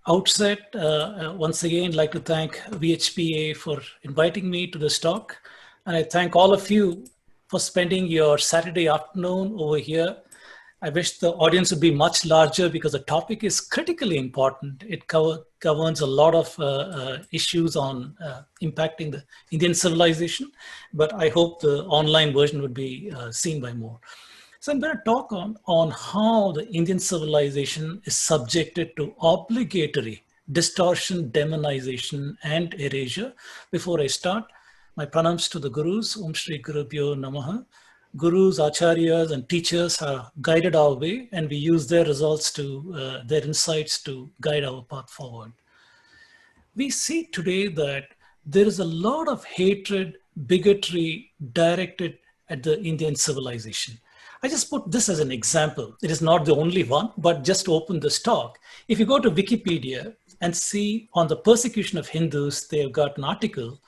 outset, once again, like to thank VHPA for inviting me to this talk. And I thank all of you for spending your Saturday afternoon over here. I wish the audience would be much larger because the topic is critically important. It governs a lot of issues on impacting the Indian civilization, but I hope the online version would be seen by more. So I'm going to talk on how the Indian civilization is subjected to obligatory distortion, demonization, and erasure. Before I start, my pranams to the gurus, Om Shri Gurubhyo Namaha. Gurus, acharyas, and teachers have guided our way, and we use their results to, their insights to guide our path forward. We see today that there is a lot of hatred, bigotry directed at the Indian civilization. I just put this as an example. It is not the only one, but just to open this talk. If you go to Wikipedia and see on the persecution of Hindus, they have got an article,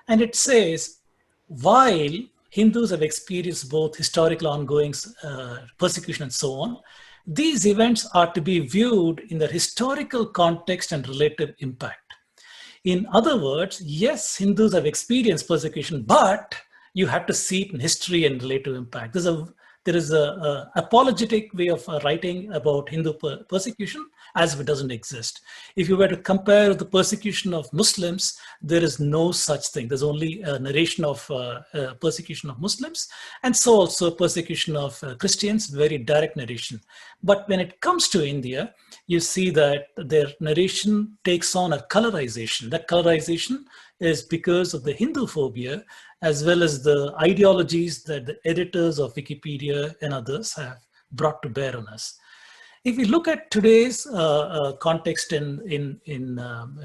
and it says, while Hindus have experienced both historical ongoing persecution and so on, these events are to be viewed in their historical context and relative impact. In other words, yes, Hindus have experienced persecution, but you have to see it in history and relative impact. There is a apologetic way of writing about Hindu persecution as if it doesn't exist. If you were to compare the persecution of Muslims, there is no such thing. There's only a narration of persecution of Muslims, and so also persecution of Christians, very direct narration. But when it comes to India, you see that their narration takes on a colorization. That colorization is because of the Hinduphobia, as well as the ideologies that the editors of Wikipedia and others have brought to bear on us. If we look at today's context in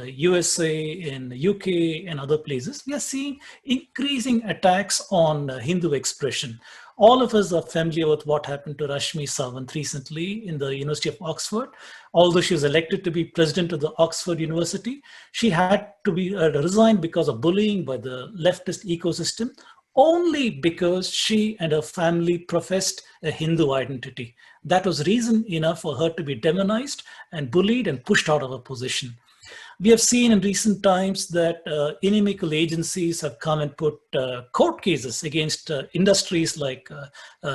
USA, in UK, and other places, we are seeing increasing attacks on Hindu expression. All of us are familiar with what happened to Rashmi Sawant recently in the University of Oxford. Although she was elected to be president of the Oxford University, she had to be resigned because of bullying by the leftist ecosystem, only because she and her family professed a Hindu identity. That was reason enough for her to be demonized and bullied and pushed out of her position. We have seen in recent times that inimical agencies have come and put court cases against industries like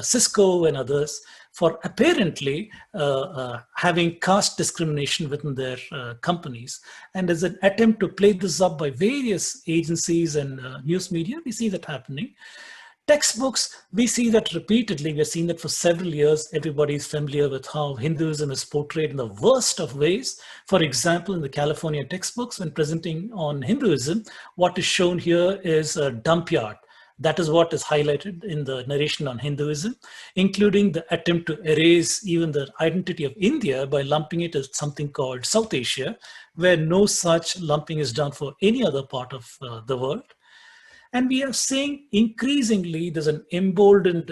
Cisco and others for apparently having caste discrimination within their companies. And as an attempt to play this up by various agencies and news media, we see that happening. Textbooks, we see that repeatedly. We've seen that for several years. Everybody is familiar with how Hinduism is portrayed in the worst of ways. For example, in the California textbooks, when presenting on Hinduism, what is shown here is a dump yard. That is what is highlighted in the narration on Hinduism, including the attempt to erase even the identity of India by lumping it as something called South Asia, where no such lumping is done for any other part of the world. And we are seeing increasingly there's an emboldened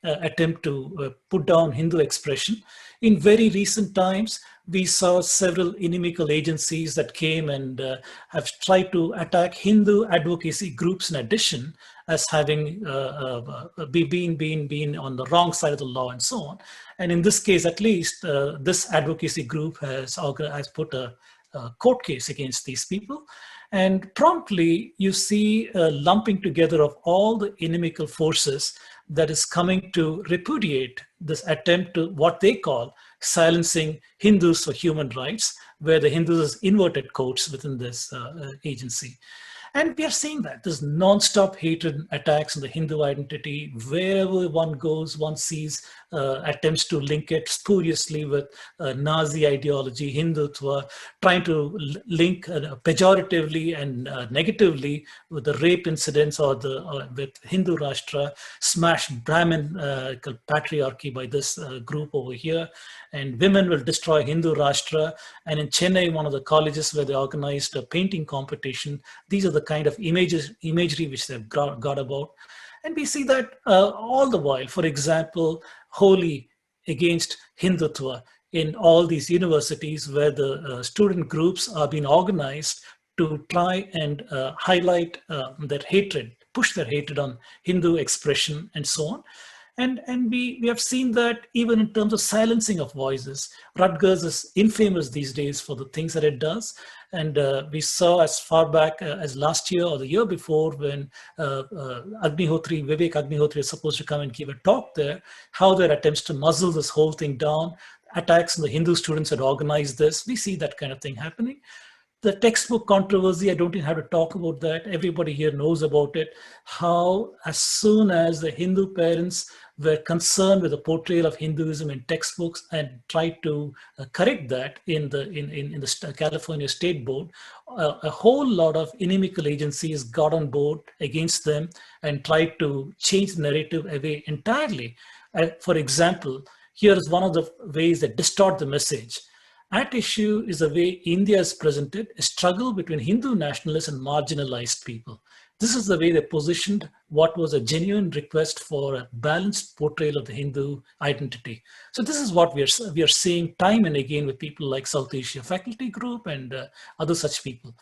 attempt to put down Hindu expression. In very recent times, we saw several inimical agencies that came and have tried to attack Hindu advocacy groups in addition, as having been on the wrong side of the law and so on. And in this case, at least, this advocacy group has put a court case against these people. And promptly, you see a lumping together of all the inimical forces that is coming to repudiate this attempt to what they call silencing Hindus for human rights, where the Hindus is inverted quotes within this agency. And we are seeing that there's non-stop hatred and attacks on the Hindu identity. Wherever one goes, one sees attempts to link it spuriously with Nazi ideology, Hindutva, trying to link pejoratively and negatively with the rape incidents or with Hindu Rashtra, smash Brahmin patriarchy by this group over here. And women will destroy Hindu Rashtra. And in Chennai, one of the colleges where they organized a painting competition, these are the kind of imagery which they've got about. And we see that all the while, for example, Holi against Hindutva in all these universities where the student groups are being organized to try and highlight their hatred, push their hatred on Hindu expression and so on. And we have seen that even in terms of silencing of voices. Rutgers is infamous these days for the things that it does. And we saw as far back as last year or the year before, when Vivek Agnihotri is supposed to come and give a talk there, how their attempts to muzzle this whole thing down, attacks on the Hindu students had organized this. We see that kind of thing happening. The textbook controversy, I don't even have to talk about that. Everybody here knows about it. How as soon as the Hindu parents were concerned with the portrayal of Hinduism in textbooks and tried to correct that in the California State Board, a whole lot of inimical agencies got on board against them and tried to change the narrative away entirely. For example, here is one of the ways that distort the message. At issue is the way India is presented, a struggle between Hindu nationalists and marginalized people. This is the way they positioned what was a genuine request for a balanced portrayal of the Hindu identity. So this is what we are seeing time and again with people like South Asia Faculty Group and other such people.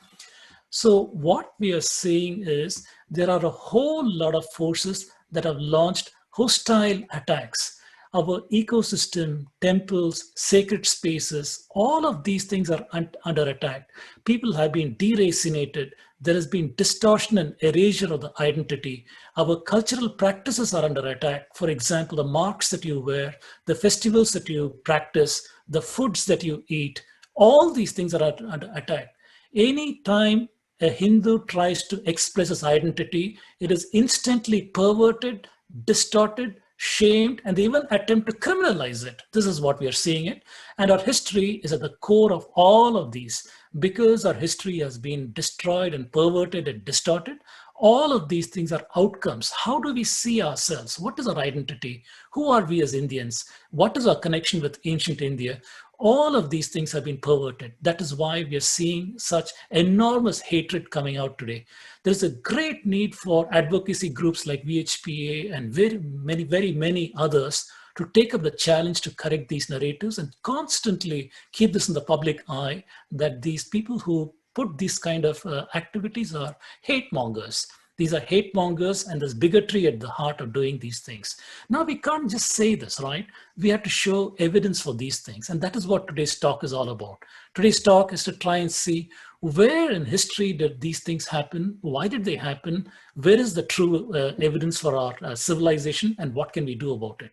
So what we are seeing is there are a whole lot of forces that have launched hostile attacks. Our ecosystem, temples, sacred spaces, all of these things are under attack. People have been deracinated. There has been distortion and erasure of the identity. Our cultural practices are under attack. For example, the marks that you wear, the festivals that you practice, the foods that you eat, all these things are under attack. Anytime a Hindu tries to express his identity, it is instantly perverted, distorted, shamed, and they even attempt to criminalize it. This is what we are seeing it. And our history is at the core of all of these. Because our history has been destroyed and perverted and distorted, all of these things are outcomes. How do we see ourselves? What is our identity? Who are we as Indians? What is our connection with ancient India? All of these things have been perverted. That is why we are seeing such enormous hatred coming out today. There's a great need for advocacy groups like VHPA and very many others to take up the challenge to correct these narratives and constantly keep this in the public eye, that these people who put these kind of activities are hate mongers. These are hate mongers, and there's bigotry at the heart of doing these things. Now, we can't just say this, right? We have to show evidence for these things. And that is what today's talk is all about. Today's talk is to try and see where in history did these things happen? Why did they happen? Where is the true evidence for our civilization, and what can we do about it?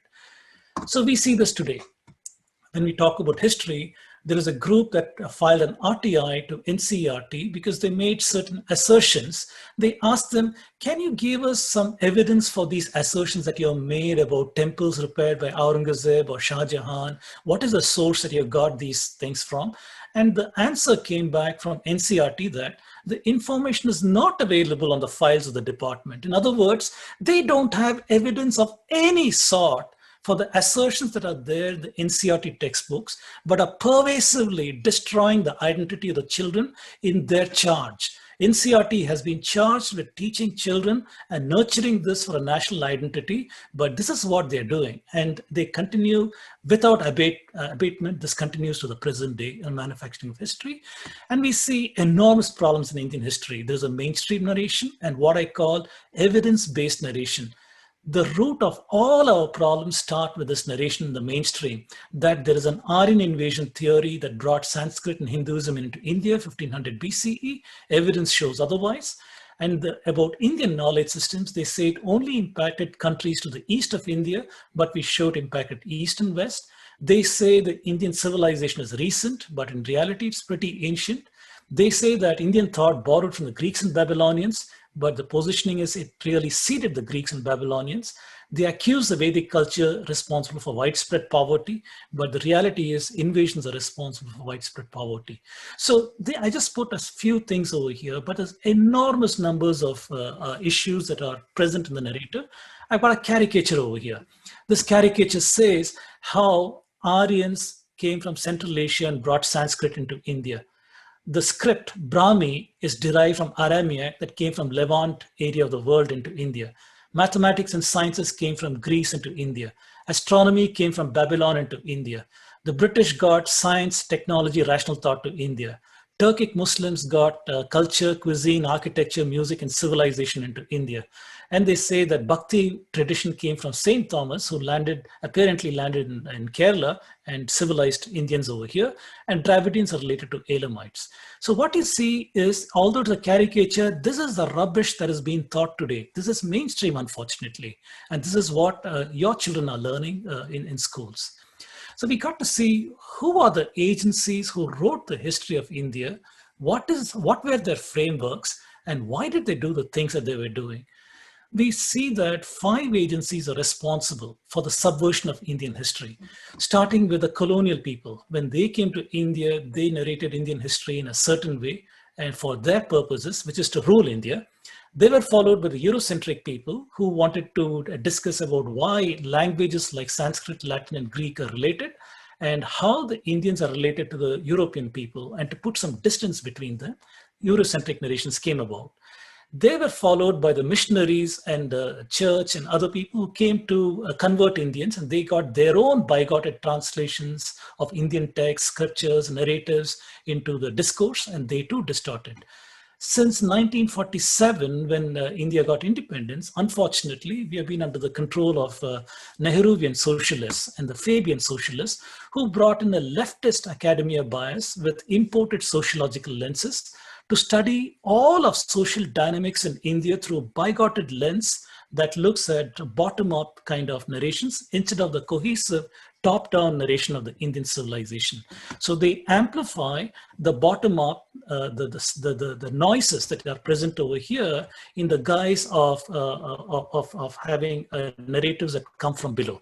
So we see this today. When we talk about history, there is a group that filed an RTI to NCERT because they made certain assertions. They asked them, can you give us some evidence for these assertions that you have made about temples repaired by Aurangzeb or Shah Jahan? What is the source that you got these things from? And the answer came back from NCERT that the information is not available on the files of the department. In other words, they don't have evidence of any sort for the assertions that are there in the NCERT textbooks, but are pervasively destroying the identity of the children in their charge. NCERT has been charged with teaching children and nurturing this for a national identity, but this is what they're doing. And they continue without abatement. This continues to the present day in manufacturing of history. And we see enormous problems in Indian history. There's a mainstream narration and what I call evidence-based narration. The root of all our problems start with this narration in the mainstream, that there is an Aryan invasion theory that brought Sanskrit and Hinduism into India, 1500 BCE. Evidence shows otherwise. And about Indian knowledge systems, they say it only impacted countries to the east of India, but we showed impacted east and west. They say the Indian civilization is recent, but in reality, it's pretty ancient. They say that Indian thought borrowed from the Greeks and Babylonians, but the positioning is it really seeded the Greeks and Babylonians. They accuse the Vedic culture responsible for widespread poverty, but the reality is invasions are responsible for widespread poverty. So I just put a few things over here, but there's enormous numbers of issues that are present in the narrative. I've got a caricature over here. This caricature says how Aryans came from Central Asia and brought Sanskrit into India. The script Brahmi is derived from Aramaic that came from Levant area of the world into India. Mathematics and sciences came from Greece into India. Astronomy came from Babylon into India. The British got science, technology, rational thought to India. Turkic Muslims got culture, cuisine, architecture, music, and civilization into India. And they say that Bhakti tradition came from Saint Thomas, who apparently landed in Kerala and civilized Indians over here. And Dravidians are related to Elamites. So what you see is, although it's a caricature, this is the rubbish that is being taught today. This is mainstream, unfortunately. And this is what your children are learning in schools. So we got to see who are the agencies who wrote the history of India, what were their frameworks, and why did they do the things that they were doing. We see that 5 agencies are responsible for the subversion of Indian history, starting with the colonial people. When they came to India, they narrated Indian history in a certain way and for their purposes, which is to rule India. They were followed by the Eurocentric people who wanted to discuss about why languages like Sanskrit, Latin, and Greek are related, and how the Indians are related to the European people, and to put some distance between them. Eurocentric narrations came about. They were followed by the missionaries and the church and other people who came to convert Indians, and they got their own bigoted translations of Indian texts, scriptures, narratives into the discourse, and they too distorted. Since 1947, when India got independence, unfortunately, we have been under the control of Nehruvian socialists and the Fabian socialists, who brought in a leftist academia bias with imported sociological lenses to study all of social dynamics in India through a bigoted lens that looks at bottom-up kind of narrations instead of the cohesive top-down narration of the Indian civilization. So they amplify the bottom-up, the noises that are present over here in the guise of having narratives that come from below.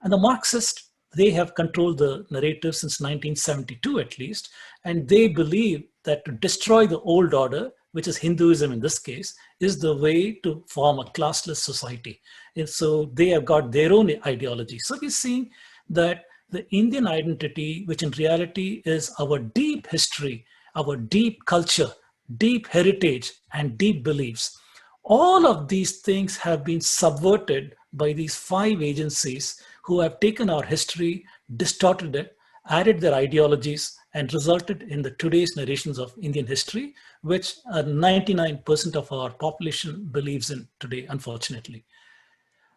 And the Marxists, they have controlled the narrative since 1972 at least, and they believe that to destroy the old order, which is Hinduism in this case, is the way to form a classless society. And so they have got their own ideology. So we're seeing that the Indian identity, which in reality is our deep history, our deep culture, deep heritage, and deep beliefs, all of these things have been subverted by these 5 agencies who have taken our history, distorted it, added their ideologies, and resulted in the today's narrations of Indian history, which 99% of our population believes in today, unfortunately.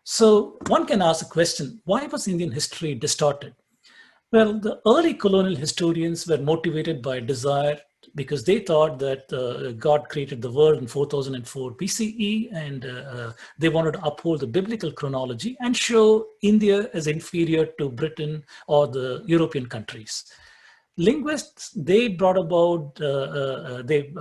So one can ask the question, why was Indian history distorted? Well, the early colonial historians were motivated by desire because they thought that God created the world in 4004 BCE, and they wanted to uphold the biblical chronology and show India as inferior to Britain or the European countries. Linguists, they brought about, they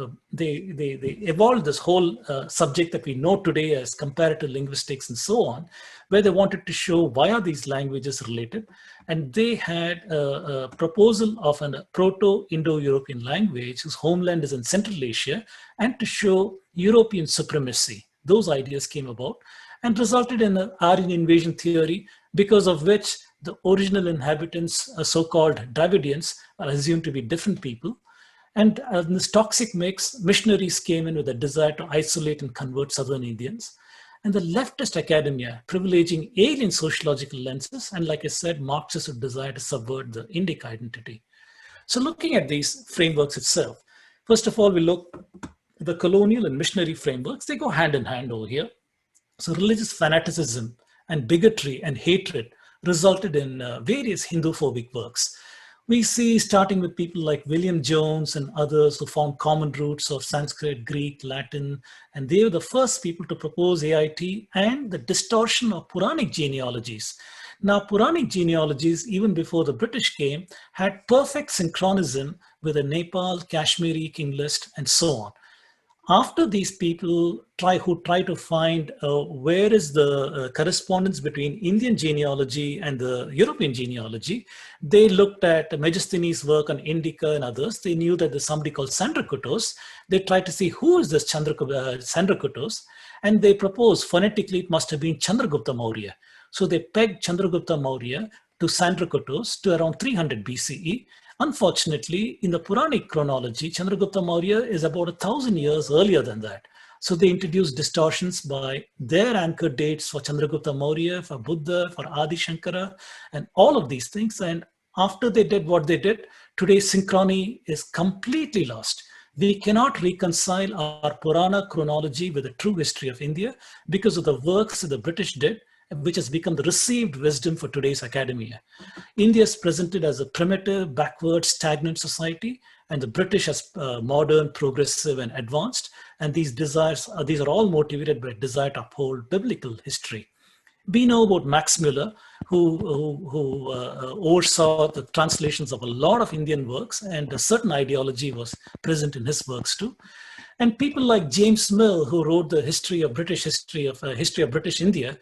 evolved this whole subject that we know today as comparative linguistics and so on, where they wanted to show why are these languages related. And they had a proposal of a Proto-Indo-European language whose homeland is in Central Asia, and to show European supremacy. Those ideas came about and resulted in an Aryan invasion theory, because of which the original inhabitants, so-called Dravidians, are assumed to be different people. And in this toxic mix, missionaries came in with a desire to isolate and convert Southern Indians. And the leftist academia, privileging alien sociological lenses, and like I said, Marxists would desire to subvert the Indic identity. So looking at these frameworks itself, first of all, we look at the colonial and missionary frameworks. They go hand in hand over here. So religious fanaticism and bigotry and hatred resulted in various Hinduphobic works. We see, starting with people like William Jones and others who found common roots of Sanskrit, Greek, Latin, and they were the first people to propose AIT and the distortion of Puranic genealogies. Now, Puranic genealogies, even before the British came, had perfect synchronism with the Nepal, Kashmiri, King list, and so on. After these people who try to find where is the correspondence between Indian genealogy and the European genealogy, they looked at Megasthenes' work on Indica and others. They knew that there's somebody called Sandrakutos. They tried to see who is this Sandrakutos, and they proposed phonetically it must have been Chandragupta Maurya. So they pegged Chandragupta Maurya to Sandrakutos to around 300 BCE. Unfortunately, in the Puranic chronology, Chandragupta Maurya is about 1,000 years earlier than that. So they introduced distortions by their anchor dates for Chandragupta Maurya, for Buddha, for Adi Shankara, and all of these things. And after they did what they did, today's synchrony is completely lost. We cannot reconcile our Purana chronology with the true history of India because of the works that the British did, which has become the received wisdom for today's academia. India is presented as a primitive, backward, stagnant society, and the British as modern, progressive, and advanced. And these are all motivated by a desire to uphold biblical history. We know about Max Muller, who oversaw the translations of a lot of Indian works, and a certain ideology was present in his works too. And people like James Mill, who wrote the history of British India,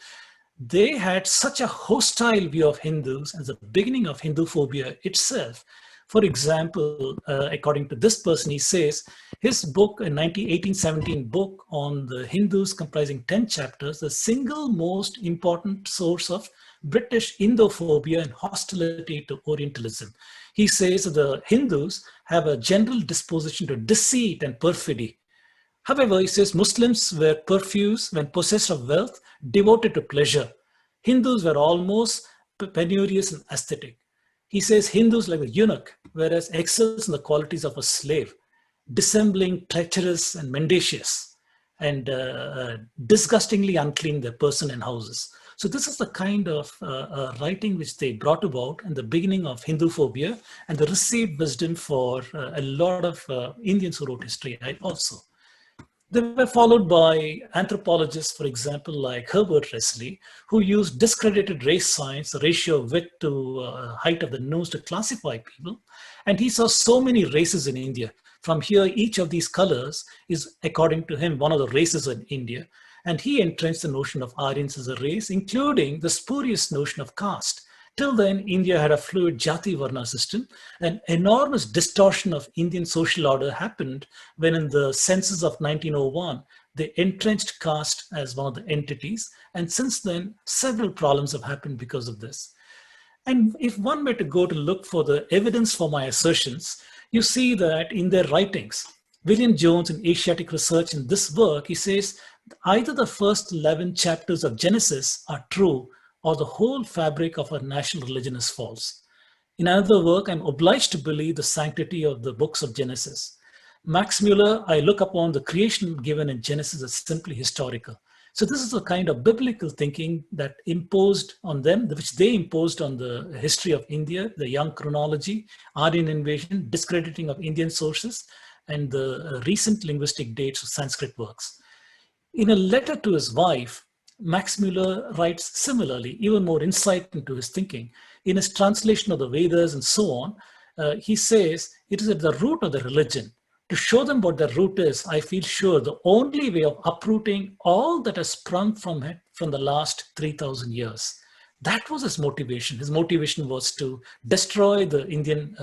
they had such a hostile view of Hindus as the beginning of Hinduphobia itself. For example, according to this person, he says his book, a 1817 book on the Hindus comprising 10 chapters, the single most important source of British Indophobia and hostility to Orientalism. He says the Hindus have a general disposition to deceit and perfidy. However, he says Muslims were profuse when possessed of wealth, devoted to pleasure. Hindus were almost penurious and aesthetic. He says Hindus like the eunuch, whereas excels in the qualities of a slave, dissembling, treacherous, and mendacious, and disgustingly unclean their person and houses. So this is the kind of writing which they brought about in the beginning of Hinduphobia and the received wisdom for a lot of Indians who wrote history also. They were followed by anthropologists, for example, like Herbert Leslie, who used discredited race science, the ratio of width to height of the nose to classify people. And he saw so many races in India. From here, each of these colors is, according to him, one of the races in India. And he entrenched the notion of Aryans as a race, including the spurious notion of caste. Till then, India had a fluid Jati Varna system. An enormous distortion of Indian social order happened when in the census of 1901, they entrenched caste as one of the entities. And since then, several problems have happened because of this. And if one were to go to look for the evidence for my assertions, you see that in their writings, William Jones in Asiatic Research in this work, he says either the first 11 chapters of Genesis are true or the whole fabric of our national religion is false. In another work, I'm obliged to believe the sanctity of the books of Genesis. Max Muller, I look upon the creation given in Genesis as simply historical. So this is a kind of biblical thinking that imposed on them, which they imposed on the history of India, the young chronology, Aryan invasion, discrediting of Indian sources, and the recent linguistic dates of Sanskrit works. In a letter to his wife, Max Muller writes similarly, even more insight into his thinking. In his translation of the Vedas and so on, he says, it is at the root of the religion. To show them what the root is, I feel sure the only way of uprooting all that has sprung from it from the last 3,000 years. That was his motivation. His motivation was to destroy the Indian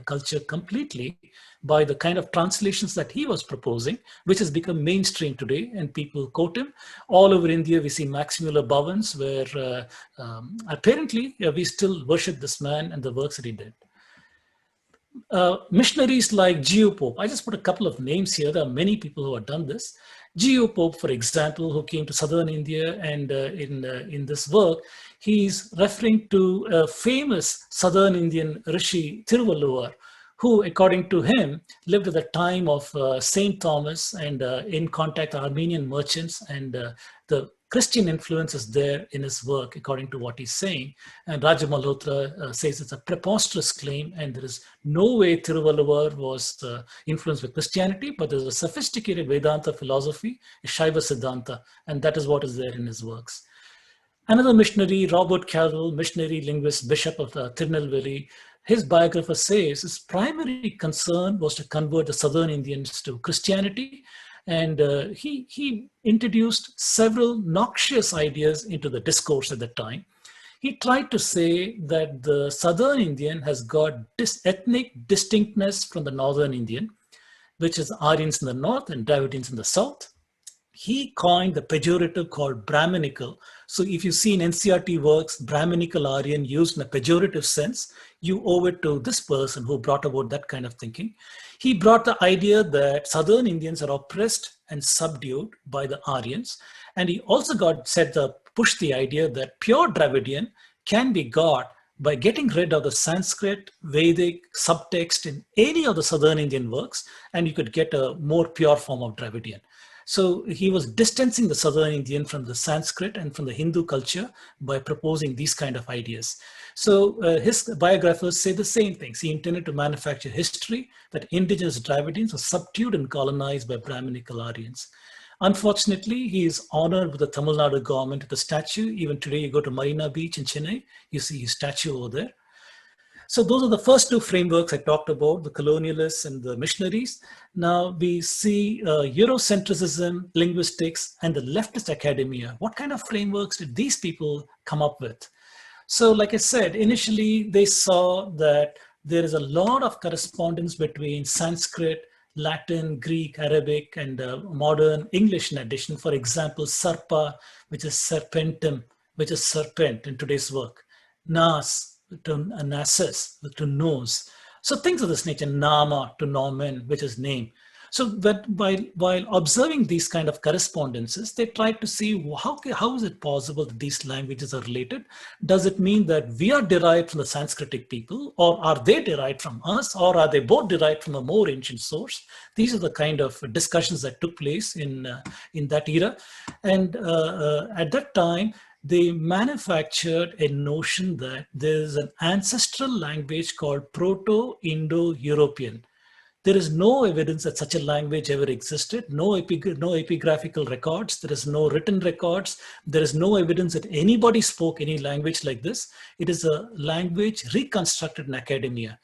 culture completely by the kind of translations that he was proposing, which has become mainstream today, and people quote him. All over India, we see Max Muller Bhavans, where apparently we still worship this man and the works that he did. Missionaries like Geo Pope, I just put a couple of names here. There are many people who have done this. Geo Pope, for example, who came to southern India, and in this work, he's referring to a famous southern Indian rishi, Thiruvalluvar, who, according to him, lived at the time of Saint Thomas and in contact with Armenian merchants, and the Christian influence is there in his work, according to what he's saying. And Raja Malhotra says it's a preposterous claim, and there is no way Thiruvalluvar was influenced with Christianity, but there's a sophisticated Vedanta philosophy, Shaiva Siddhanta, and that is what is there in his works. Another missionary, Robert Carroll, missionary linguist, Bishop of Tirunelveli, his biographer says his primary concern was to convert the southern Indians to Christianity. And he introduced several noxious ideas into the discourse at the time. He tried to say that the southern Indian has got ethnic distinctness from the northern Indian, which is Aryans in the north and Dravidians in the south. He coined the pejorative called Brahminical. So if you see in NCRT works, Brahminical Aryan used in a pejorative sense, you owe it to this person who brought about that kind of thinking. He brought the idea that southern Indians are oppressed and subdued by the Aryans. And he also pushed the idea that pure Dravidian can be got by getting rid of the Sanskrit, Vedic subtext in any of the southern Indian works, and you could get a more pure form of Dravidian. So he was distancing the southern Indian from the Sanskrit and from the Hindu culture by proposing these kind of ideas. So his biographers say the same things. He intended to manufacture history that indigenous Dravidians were subdued and colonized by Brahminical Aryans. Unfortunately, he is honored with the Tamil Nadu government with a statue. Even today, you go to Marina Beach in Chennai, you see his statue over there. So those are the first two frameworks I talked about, the colonialists and the missionaries. Now we see Eurocentrism, linguistics, and the leftist academia. What kind of frameworks did these people come up with? So like I said, initially they saw that there is a lot of correspondence between Sanskrit, Latin, Greek, Arabic, and modern English in addition. For example, sarpa, which is serpentum, which is serpent in today's work. Nas, to nasus, to nose. So things of this nature, nama, to nomen, which is name. So that while observing these kind of correspondences, they tried to see how is it possible that these languages are related? Does it mean that we are derived from the Sanskritic people, or are they derived from us, or are they both derived from a more ancient source? These are the kind of discussions that took place in that era. And at that time, they manufactured a notion that there is an ancestral language called Proto-Indo-European. There is no evidence that such a language ever existed, no epigraphical records, there is no written records, there is no evidence that anybody spoke any language like this. It is a language reconstructed in academia.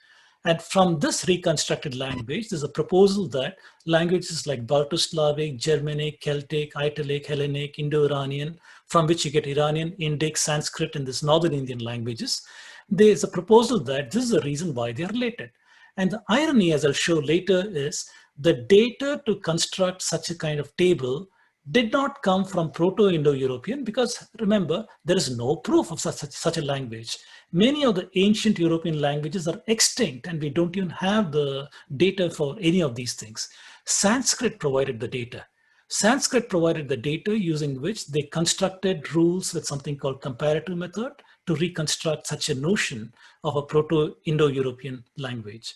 And from this reconstructed language, there's a proposal that languages like Balto-Slavic, Germanic, Celtic, Italic, Hellenic, Indo-Iranian, from which you get Iranian, Indic, Sanskrit, and these northern Indian languages, there's a proposal that this is the reason why they're related. And the irony, as I'll show later, is the data to construct such a kind of table did not come from Proto-Indo-European because, remember, there is no proof of such a language. Many of the ancient European languages are extinct and we don't even have the data for any of these things. Sanskrit provided the data. Sanskrit provided the data using which they constructed rules with something called comparative method to reconstruct such a notion of a Proto-Indo-European language.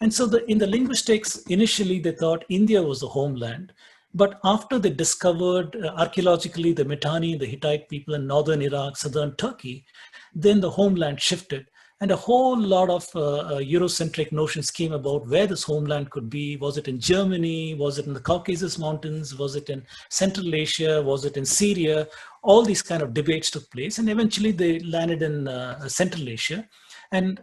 And so in the linguistics, initially they thought India was the homeland, but after they discovered archaeologically the Mitanni, the Hittite people in northern Iraq, southern Turkey, then the homeland shifted. And a whole lot of Eurocentric notions came about where this homeland could be. Was it in Germany? Was it in the Caucasus Mountains? Was it in Central Asia? Was it in Syria? All these kind of debates took place. And eventually they landed in Central Asia. And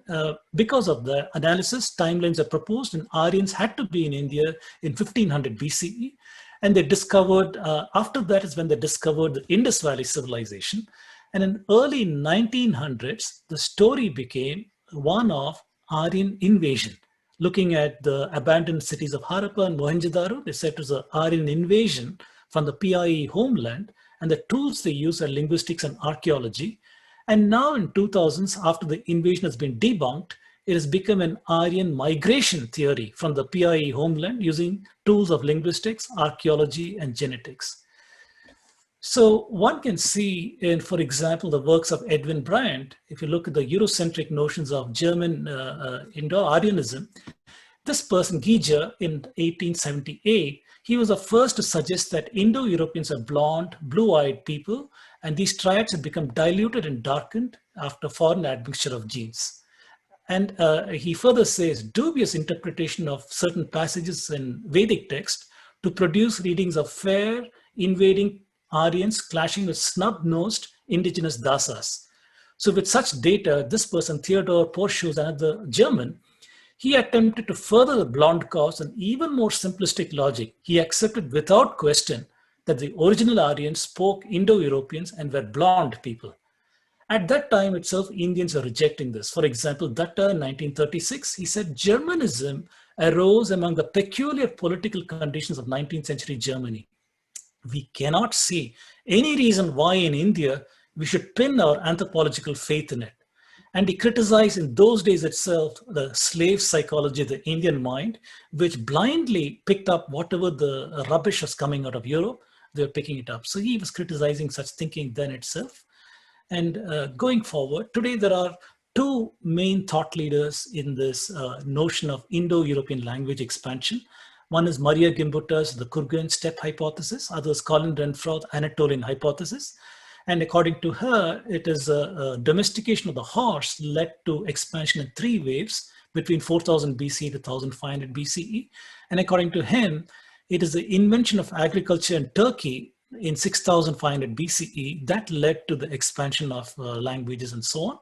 because of the analysis, timelines are proposed, and Aryans had to be in India in 1500 BCE. And they discovered, after that is when they discovered the Indus Valley civilization. And in early 1900s, the story became one of Aryan invasion. Looking at the abandoned cities of Harappa and Mohenjo-daro, they said it was an Aryan invasion from the PIE homeland, and the tools they use are linguistics and archaeology. And now in 2000s, after the invasion has been debunked, it has become an Aryan migration theory from the PIE homeland using tools of linguistics, archaeology, and genetics. So one can see in, for example, the works of Edwin Bryant, if you look at the Eurocentric notions of German Indo-Aryanism, this person, Gija, in 1878, he was the first to suggest that Indo-Europeans are blonde, blue-eyed people, and these tribes had become diluted and darkened after foreign admixture of genes. And he further says, dubious interpretation of certain passages in Vedic text to produce readings of fair, invading Aryans clashing with snub-nosed indigenous dasas. So with such data, this person, Theodor Porcius, another German, he attempted to further the blonde cause and even more simplistic logic. He accepted without question that the original Aryans spoke Indo-Europeans and were blonde people. At that time itself, Indians are rejecting this. For example, Datta in 1936, he said Germanism arose among the peculiar political conditions of 19th century Germany. We cannot see any reason why in India we should pin our anthropological faith in it. And he criticized in those days itself the slave psychology of the Indian mind, which blindly picked up whatever the rubbish was coming out of Europe, they were picking it up. So he was criticizing such thinking then itself. And going forward, today there are two main thought leaders in this notion of Indo-European language expansion. One is Maria Gimbutas, the Kurgan steppe hypothesis, others Colin Renfro, the Anatolian hypothesis. And according to her, it is a domestication of the horse led to expansion in three waves between 4000 BC to 1500 BCE. And according to him, it is the invention of agriculture in Turkey in 6500 BCE that led to the expansion of languages and so on.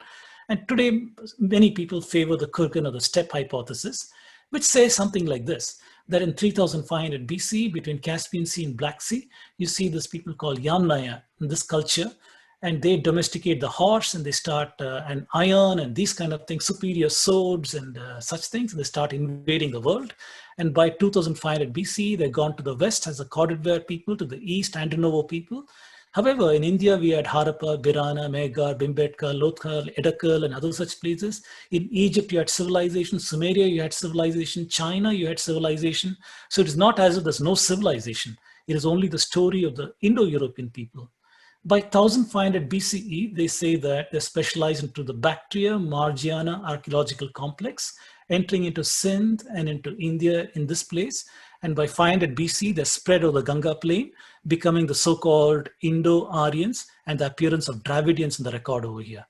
And today, many people favor the Kurgan or the steppe hypothesis, which says something like this, that in 3500 BC, between Caspian Sea and Black Sea, you see this people called Yamnaya in this culture, and they domesticate the horse and they start an iron and these kind of things, superior swords and such things, and they start invading the world. And by 2500 BC, they've gone to the west as the Cordovere people, to the east, Andanovo people. However, in India, we had Harappa, Birana, Meghar, Bhimbetka, Lothal, Edakal, and other such places. In Egypt, you had civilization. Sumeria, you had civilization. China, you had civilization. So it is not as if there's no civilization. It is only the story of the Indo-European people. By 1500 BCE, they say that they're specialized into the Bactria Margiana archaeological complex, entering into Sindh and into India in this place. And by 500 BC, they're spread over the Ganga plain, becoming the so-called Indo-Aryans and the appearance of Dravidians in the record over here.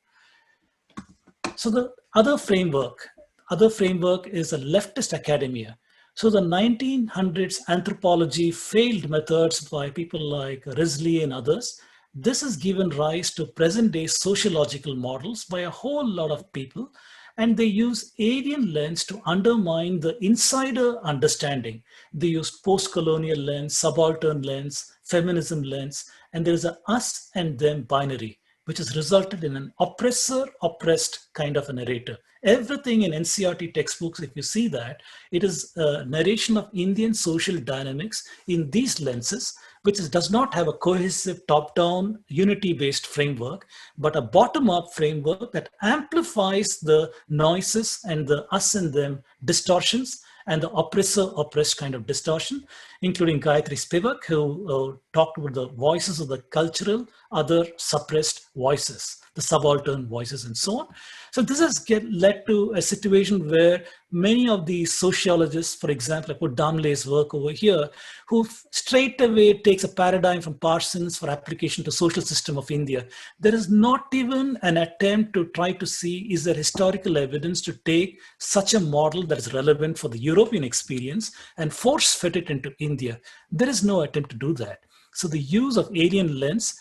So the other framework is a leftist academia. So the 1900s anthropology failed methods by people like Risley and others. This has given rise to present-day sociological models by a whole lot of people, and they use alien lens to undermine the insider understanding. They use post-colonial lens, subaltern lens, feminism lens, and there is a us and them binary, which has resulted in an oppressor-oppressed kind of a narrator. Everything in NCERT textbooks, if you see that, it is a narration of Indian social dynamics in these lenses, which does not have a cohesive top-down unity-based framework, but a bottom-up framework that amplifies the noises and the us and them distortions and the oppressor-oppressed kind of distortion, including Gayatri Spivak, who talked about the voices of the cultural, other suppressed voices, the subaltern voices and so on. So this has led to a situation where many of these sociologists, for example, I put Damle's work over here, who straight away takes a paradigm from Parsons for application to social system of India. There is not even an attempt to try to see, is there historical evidence to take such a model that is relevant for the European experience and force fit it into India. There is no attempt to do that. So the use of alien lens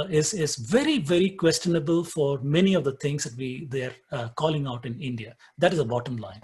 is very, very questionable for many of the things that they're calling out in India. That is the bottom line.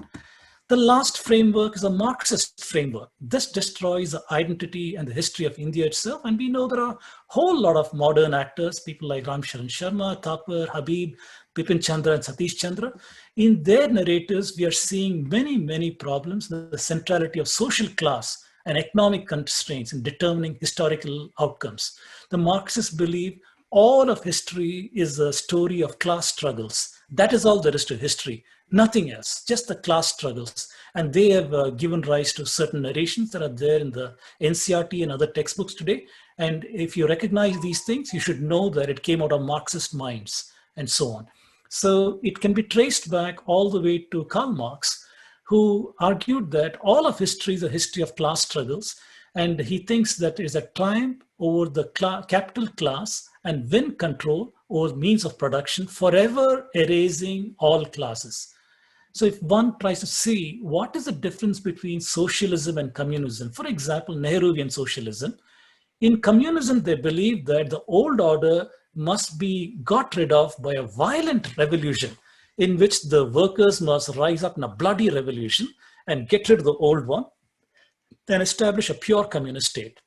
The last framework is a Marxist framework. This destroys the identity and the history of India itself. And we know there are a whole lot of modern actors, people like Ram Sharan Sharma, Thapar, Habib, Bipin Chandra, and Satish Chandra. In their narratives, we are seeing many, many problems, the centrality of social class and economic constraints in determining historical outcomes. The Marxists believe all of history is a story of class struggles. That is all there is to history, nothing else, just the class struggles. And they have given rise to certain narrations that are there in the NCERT and other textbooks today. And if you recognize these things, you should know that it came out of Marxist minds and so on. So it can be traced back all the way to Karl Marx, who argued that all of history is a history of class struggles. And he thinks that it is a triumph over the capital class and win control over means of production, forever erasing all classes. So if one tries to see what is the difference between socialism and communism, for example, Nehruvian socialism, in communism, they believe that the old order must be got rid of by a violent revolution in which the workers must rise up in a bloody revolution and get rid of the old one, then establish a pure communist state.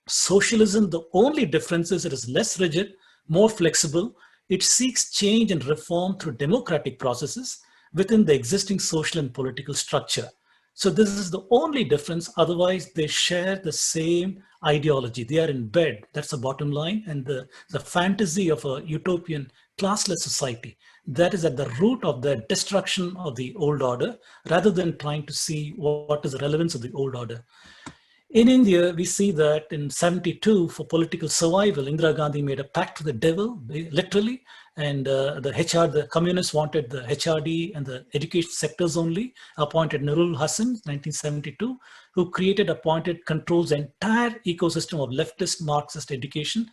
Socialism, the only difference is it is less rigid, more flexible. It seeks change and reform through democratic processes within the existing social and political structure. So this is the only difference. Otherwise, they share the same ideology. They are in bed. That's the bottom line. And the fantasy of a utopian classless society, that is at the root of the destruction of the old order, rather than trying to see what is the relevance of the old order. In India, we see that in 72, for political survival, Indira Gandhi made a pact with the devil, literally, And the communists wanted the HRD and the education sectors only, appointed Nurul Hassan, 1972, who appointed, controls the entire ecosystem of leftist Marxist education.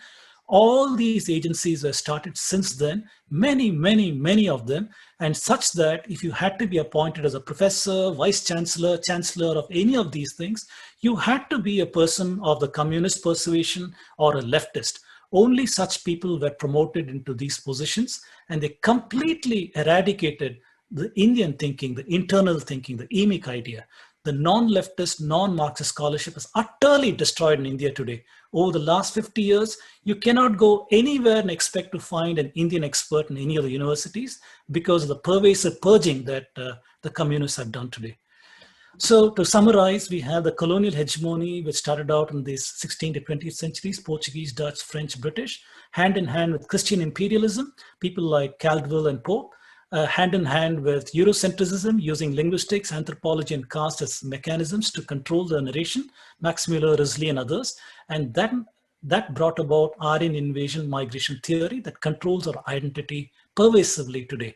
All these agencies were started since then, many of them, and such that if you had to be appointed as a professor, vice chancellor, chancellor of any of these things, you had to be a person of the communist persuasion or a leftist. Only such people were promoted into these positions, and they completely eradicated the Indian thinking, the internal thinking, the emic idea. The non-leftist, non-Marxist scholarship is utterly destroyed in India today. Over the last 50 years, you cannot go anywhere and expect to find an Indian expert in any of the universities because of the pervasive purging that the communists have done today. So to summarize, we have the colonial hegemony, which started out in the 16th to 20th centuries, Portuguese, Dutch, French, British, hand in hand with Christian imperialism, people like Caldwell and Pope, hand in hand with Eurocentrism, using linguistics, anthropology, and caste as mechanisms to control the narration, Max Muller, Risley, and others. And that brought about Aryan invasion migration theory that controls our identity pervasively today.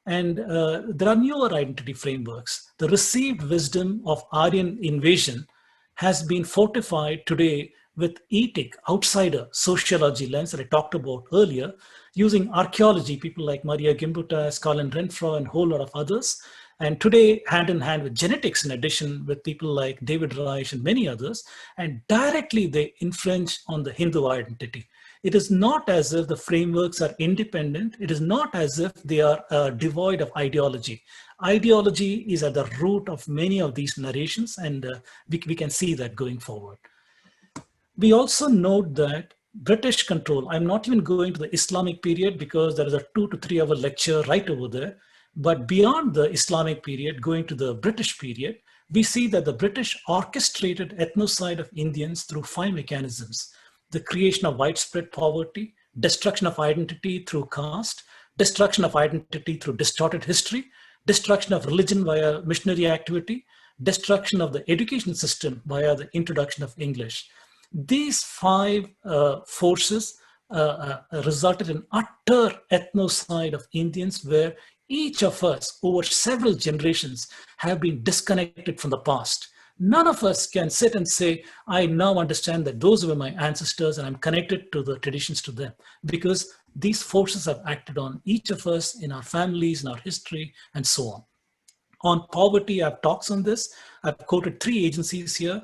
And there are newer identity frameworks. The received wisdom of Aryan invasion has been fortified today with ethic, outsider sociology lens that I talked about earlier, using archaeology, people like Maria Gimbutas, Colin Renfrew, and a whole lot of others. And today, hand in hand with genetics, in addition, with people like David Reich and many others, and directly they infringe on the Hindu identity. It is not as if the frameworks are independent. It is not as if they are devoid of ideology. Ideology is at the root of many of these narrations, and we can see that going forward. We also note that British control, I'm not even going to the Islamic period because there is a 2 to 3 hour lecture right over there. But beyond the Islamic period, going to the British period, we see that the British orchestrated ethnocide of Indians through 5 mechanisms: the creation of widespread poverty, destruction of identity through caste, destruction of identity through distorted history, destruction of religion via missionary activity, destruction of the education system via the introduction of English. These 5 forces resulted in utter ethnocide of Indians, where each of us over several generations have been disconnected from the past. None of us can sit and say, I now understand that those were my ancestors and I'm connected to the traditions to them, because these forces have acted on each of us in our families, in our history, and so on. On poverty, I have talks on this. I've quoted 3 agencies here,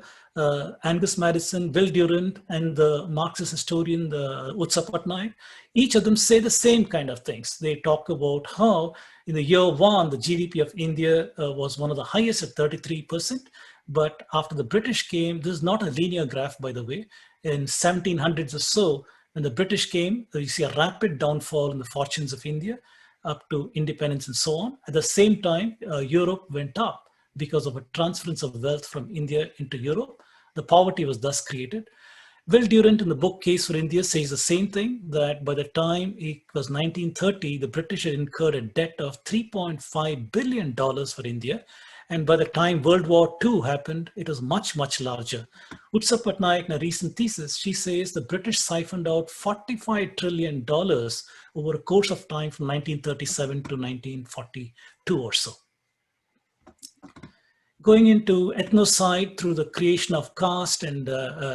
Angus Madison, Will Durant, and the Marxist historian, the Utsa Patnaik. Each of them say the same kind of things. They talk about how in the year 1, the GDP of India was one of the highest at 33%. But after the British came, this is not a linear graph, by the way. In 1700s or so, when the British came, you see a rapid downfall in the fortunes of India up to independence and so on. At the same time, Europe went up because of a transference of wealth from India into Europe. The poverty was thus created. Will Durant in the book Case for India says the same thing, that by the time it was 1930, the British had incurred a debt of $3.5 billion for India. And by the time World War II happened, it was much, much larger. Utsa Patnaik, in a recent thesis, she says the British siphoned out $45 trillion over a course of time from 1937 to 1942 or so. Going into ethnocide through the creation of caste and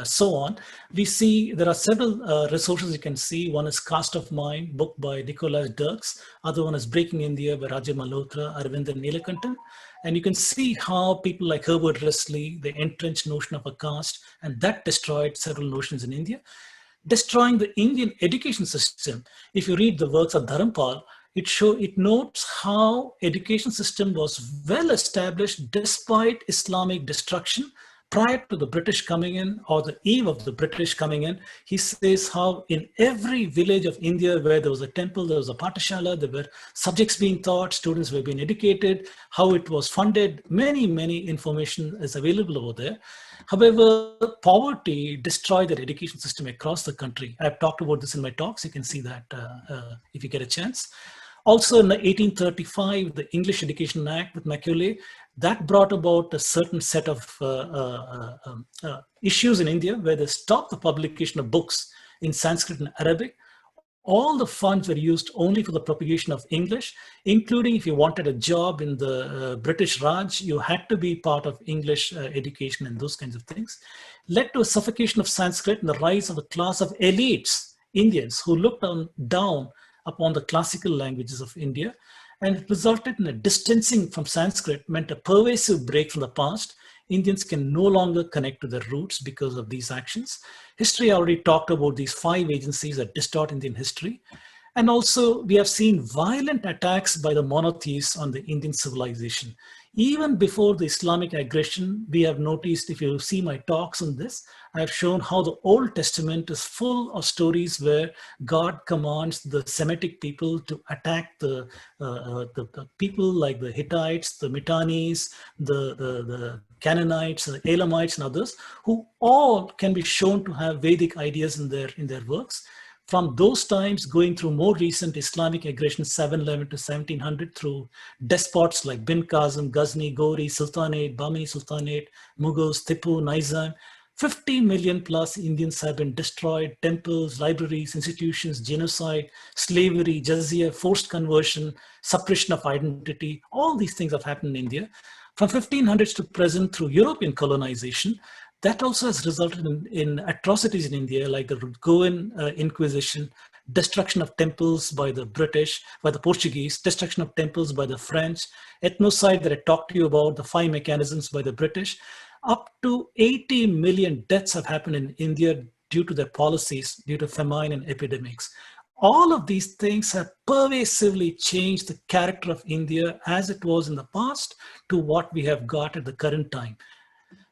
so on, we see there are several resources you can see. One is Caste of Mind, book by Nicholas Dirks. Other one is Breaking India by Raja Malhotra, Arvind and Neelakantan. And you can see how people like Herbert Risley, the entrenched notion of a caste, and that destroyed several notions in India. Destroying the Indian education system. If you read the works of Dharma, it notes how education system was well established despite Islamic destruction prior to the British coming in, or the eve of the British coming in. He says how in every village of India where there was a temple, there was a patashala, there were subjects being taught, students were being educated, how it was funded. Many information is available over there. However, poverty destroyed the education system across the country. I've talked about this in my talks. You can see that if you get a chance. Also in the 1835, the English Education Act with Macaulay, that brought about a certain set of issues in India where they stopped the publication of books in Sanskrit and Arabic. All the funds were used only for the propagation of English, including if you wanted a job in the British Raj, you had to be part of English education and those kinds of things. Led to a suffocation of Sanskrit and the rise of a class of elites, Indians, who looked down upon the classical languages of India. And it resulted in a distancing from Sanskrit, meant a pervasive break from the past. Indians can no longer connect to their roots because of these actions. History already talked about these 5 agencies that distort Indian history. And also, we have seen violent attacks by the monotheists on the Indian civilization. Even before the Islamic aggression, we have noticed, if you see my talks on this, I have shown how the Old Testament is full of stories where God commands the Semitic people to attack the people like the Hittites, the Mitannis, the Canaanites, the Elamites, and others, who all can be shown to have Vedic ideas in their works. From those times, going through more recent Islamic aggression, 711 to 1700, through despots like Bin Qasim, Ghazni, Ghori, Sultanate, Bahmani Sultanate, Mughals, Tipu, Nizam, 50 million plus Indians have been destroyed, temples, libraries, institutions, genocide, slavery, jizya, forced conversion, suppression of identity. All these things have happened in India. From 1500s to present through European colonization, that also has resulted in atrocities in India, like the Goan Inquisition, destruction of temples by the British, by the Portuguese, destruction of temples by the French, ethnocide that I talked to you about, the 5 mechanisms by the British. Up to 80 million deaths have happened in India due to their policies, due to famine and epidemics. All of these things have pervasively changed the character of India as it was in the past to what we have got at the current time.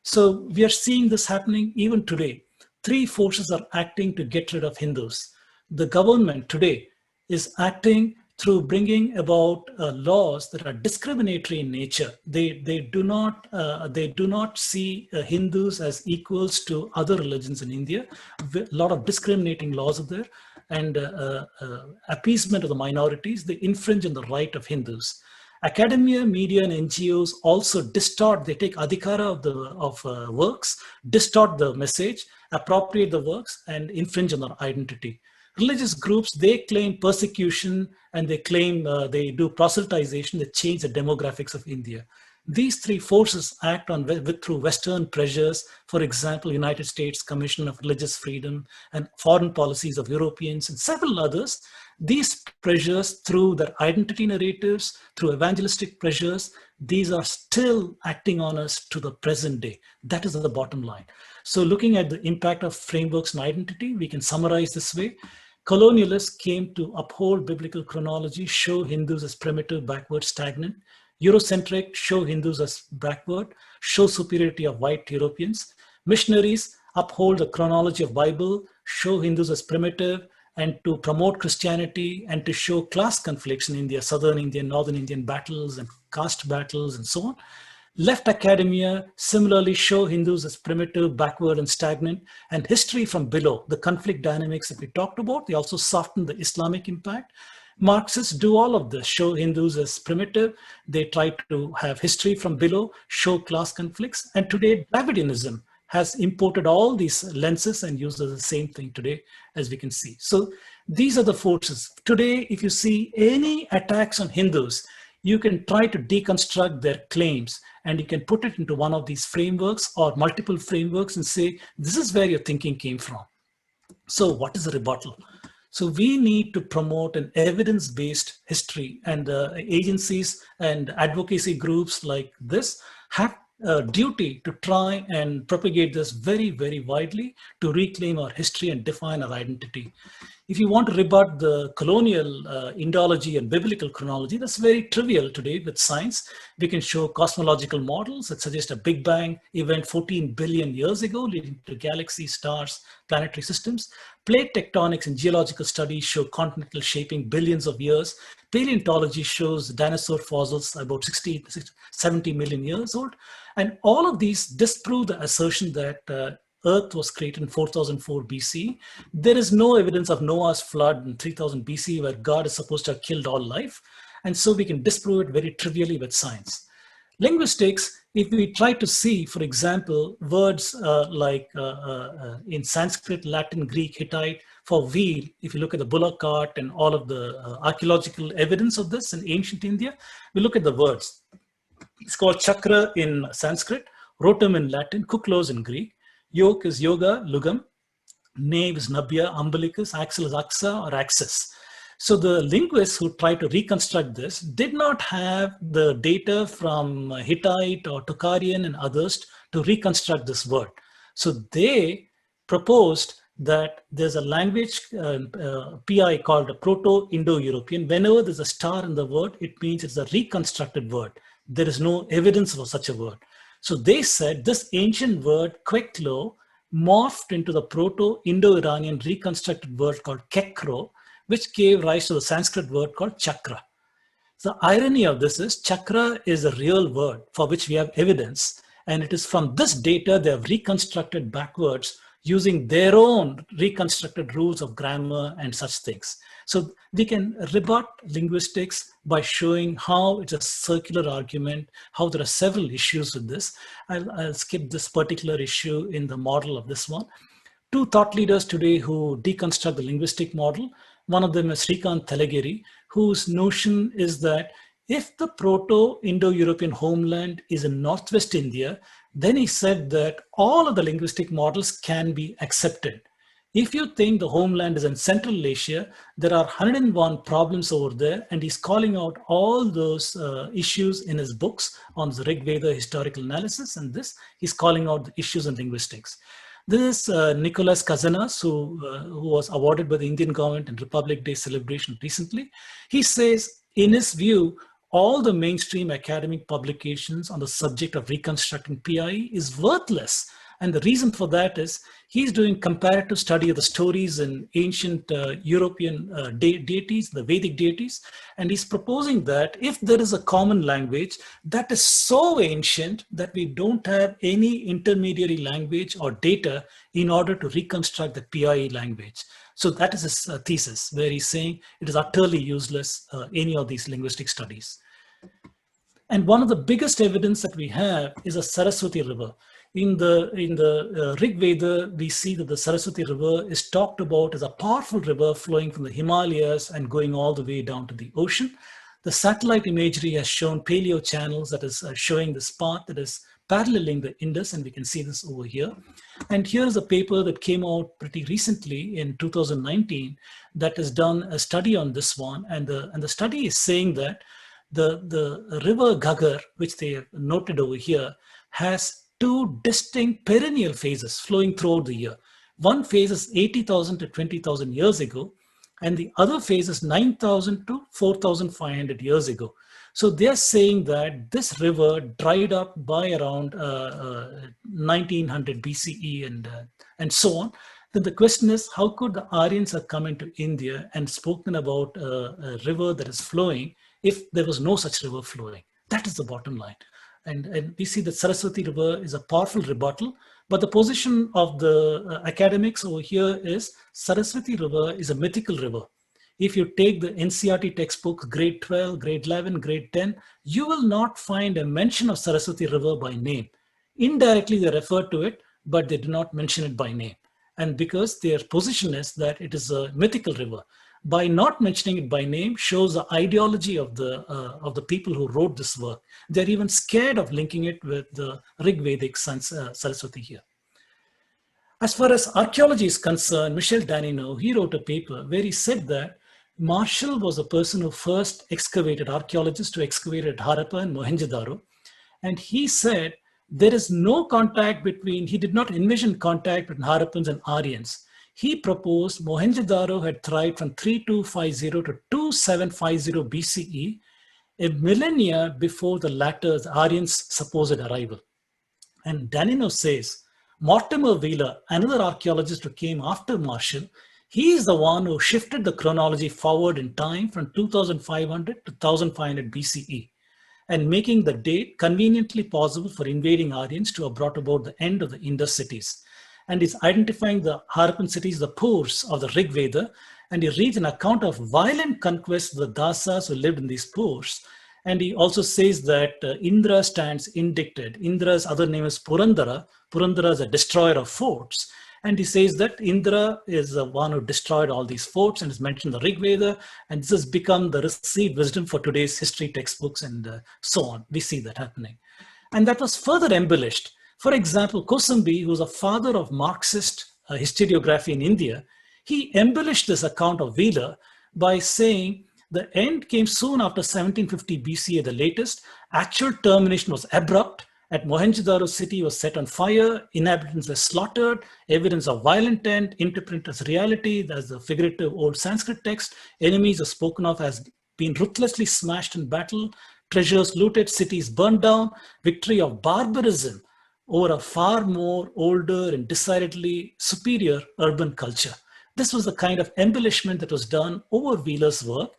So we are seeing this happening even today. 3 forces are acting to get rid of Hindus. The government today is acting through bringing about laws that are discriminatory in nature. They do not see Hindus as equals to other religions in India. A lot of discriminating laws are there, and appeasement of the minorities. They infringe on the right of Hindus. Academia, media, and NGOs also distort. They take adhikara of works, distort the message, appropriate the works, and infringe on their identity. Religious groups, they claim persecution, and they claim they do proselytization that change the demographics of India. These 3 forces act through Western pressures, for example, United States Commission of Religious Freedom and foreign policies of Europeans and several others. These pressures, through their identity narratives, through evangelistic pressures, these are still acting on us to the present day. That is the bottom line. So looking at the impact of frameworks and identity, we can summarize this way. Colonialists came to uphold biblical chronology, show Hindus as primitive, backward, stagnant. Eurocentric, show Hindus as backward, show superiority of white Europeans. Missionaries uphold the chronology of Bible, show Hindus as primitive, and to promote Christianity and to show class conflicts in India, Southern Indian, Northern Indian battles and caste battles and so on. Left academia similarly show Hindus as primitive, backward, and stagnant, and history from below, the conflict dynamics that we talked about. They also soften the Islamic impact. Marxists do all of this, show Hindus as primitive. They try to have history from below, show class conflicts. And today, Dravidianism has imported all these lenses and uses the same thing today, as we can see. So these are the forces. Today, if you see any attacks on Hindus, you can try to deconstruct their claims and you can put it into one of these frameworks or multiple frameworks and say, this is where your thinking came from. So what is a rebuttal? So we need to promote an evidence-based history, and agencies and advocacy groups like this have a duty to try and propagate this very, very widely to reclaim our history and define our identity. If you want to rebut the colonial Indology and biblical chronology, that's very trivial today with science. We can show cosmological models that suggest a Big Bang event 14 billion years ago, leading to galaxies, stars, planetary systems. Plate tectonics and geological studies show continental shaping billions of years. Paleontology shows dinosaur fossils about 70 million years old. And all of these disprove the assertion that Earth was created in 4004 BC. There is no evidence of Noah's flood in 3000 BC where God is supposed to have killed all life. And so we can disprove it very trivially with science. Linguistics, if we try to see, for example, words like in Sanskrit, Latin, Greek, Hittite for wheel. If you look at the bullock cart and all of the archaeological evidence of this in ancient India, we look at the words. It's called chakra in Sanskrit, rotum in Latin, kuklos in Greek. Yoke is yoga, lugam. Nave is nabya, umbilicus. Axle is axa or axis. So the linguists who tried to reconstruct this did not have the data from Hittite or Tocharian and others to reconstruct this word. So they proposed that there's a language PI called a Proto-Indo-European. Whenever there's a star in the word, it means it's a reconstructed word. There is no evidence for such a word. So they said this ancient word, Kweklo, morphed into the Proto-Indo-Iranian reconstructed word called Kekro, which gave rise to the Sanskrit word called chakra. The irony of this is chakra is a real word for which we have evidence. And it is from this data they have reconstructed backwards using their own reconstructed rules of grammar and such things. So we can rebut linguistics by showing how it's a circular argument, how there are several issues with this. I'll skip this particular issue in the model of this one. Two thought leaders today who deconstruct the linguistic model. One of them is Srikant Talagiri, whose notion is that if the Proto-Indo-European homeland is in Northwest India, then he said that all of the linguistic models can be accepted. If you think the homeland is in Central Asia, there are 101 problems over there, and he's calling out all those issues in his books on the Rig Veda historical analysis, and this, he's calling out the issues in linguistics. This is Nicholas Kazanas, who was awarded by the Indian government in Republic Day celebration recently. He says, in his view, all the mainstream academic publications on the subject of reconstructing PIE is worthless. And the reason for that is he's doing comparative study of the stories in ancient European deities, the Vedic deities. And he's proposing that if there is a common language that is so ancient that we don't have any intermediary language or data in order to reconstruct the PIE language. So that is his thesis, where he's saying it is utterly useless, any of these linguistic studies. And one of the biggest evidence that we have is a Saraswati river. In the Rig Veda, we see that the Saraswati river is talked about as a powerful river flowing from the Himalayas and going all the way down to the ocean. The satellite imagery has shown paleo channels that is showing this path that is paralleling the Indus, and we can see this over here. And here's a paper that came out pretty recently in 2019 that has done a study on this one, and the study is saying that the river Ghaggar, which they have noted over here, has two distinct perennial phases flowing throughout the year. One phase is 80,000 to 20,000 years ago, and the other phase is 9,000 to 4,500 years ago. So they're saying that this river dried up by around 1900 BCE and so on. Then the question is, how could the Aryans have come into India and spoken about a river that is flowing if there was no such river flowing? That is the bottom line. And we see that Saraswati river is a powerful rebuttal, but the position of the academics over here is Saraswati river is a mythical river. If you take the NCERT textbooks, grade 12, grade 11, grade 10, you will not find a mention of Saraswati river by name. Indirectly, they refer to it, but they do not mention it by name. And because their position is that it is a mythical river, by not mentioning it by name shows the ideology of the people who wrote this work. They're even scared of linking it with the Rig Vedic Saraswati here. As far as archaeology is concerned, Michel Danino, he wrote a paper where he said that Marshall was the person who first excavated, archaeologists who excavated Harappa and Mohenjo-daro. And he said there is no contact between, he did not envision contact between Harappans and Aryans. He proposed Mohenjo-daro had thrived from 3250 to 2750 BCE, a millennia before the latter, the Aryans' supposed arrival. And Danino says, Mortimer Wheeler, another archaeologist who came after Marshall, he is the one who shifted the chronology forward in time from 2500 to 1500 BCE, and making the date conveniently possible for invading Aryans to have brought about the end of the Indus cities. And is identifying the Harappan cities, the Purs of the Rig Veda, and he reads an account of violent conquest of the Dasas who lived in these Purs. And he also says that Indra stands indicted. Indra's other name is Purandara. Purandara is a destroyer of forts. And he says that Indra is the one who destroyed all these forts and is mentioned in the Rig Veda. And this has become the received wisdom for today's history textbooks and so on. We see that happening. And that was further embellished. For example, Kosambi, who was a father of Marxist historiography in India, he embellished this account of Vela by saying the end came soon after 1750 BC at the latest. Actual termination was abrupt. At Mohenjo-daro city was set on fire, inhabitants were slaughtered, evidence of violent intent, interpreted as reality, that's the figurative old Sanskrit text, enemies are spoken of as being ruthlessly smashed in battle, treasures looted, cities burned down, victory of barbarism over a far more older and decidedly superior urban culture. This was the kind of embellishment that was done over Wheeler's work.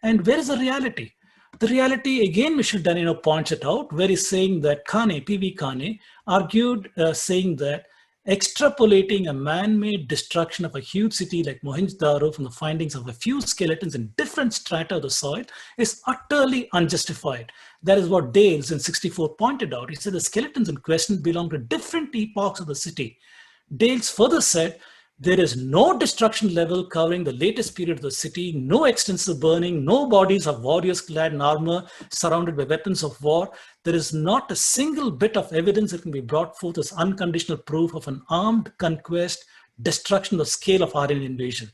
And where is the reality? The reality, again, Michel Danino points it out, where he's saying that Kane, P.V. Kane, argued saying that extrapolating a man-made destruction of a huge city like Mohenjo-daro from the findings of a few skeletons in different strata of the soil is utterly unjustified. That is what Dales in 64 pointed out. He said the skeletons in question belong to different epochs of the city. Dales further said, there is no destruction level covering the latest period of the city, no extensive burning, no bodies of warriors clad in armor surrounded by weapons of war. There is not a single bit of evidence that can be brought forth as unconditional proof of an armed conquest, destruction of the scale of Aryan invasion.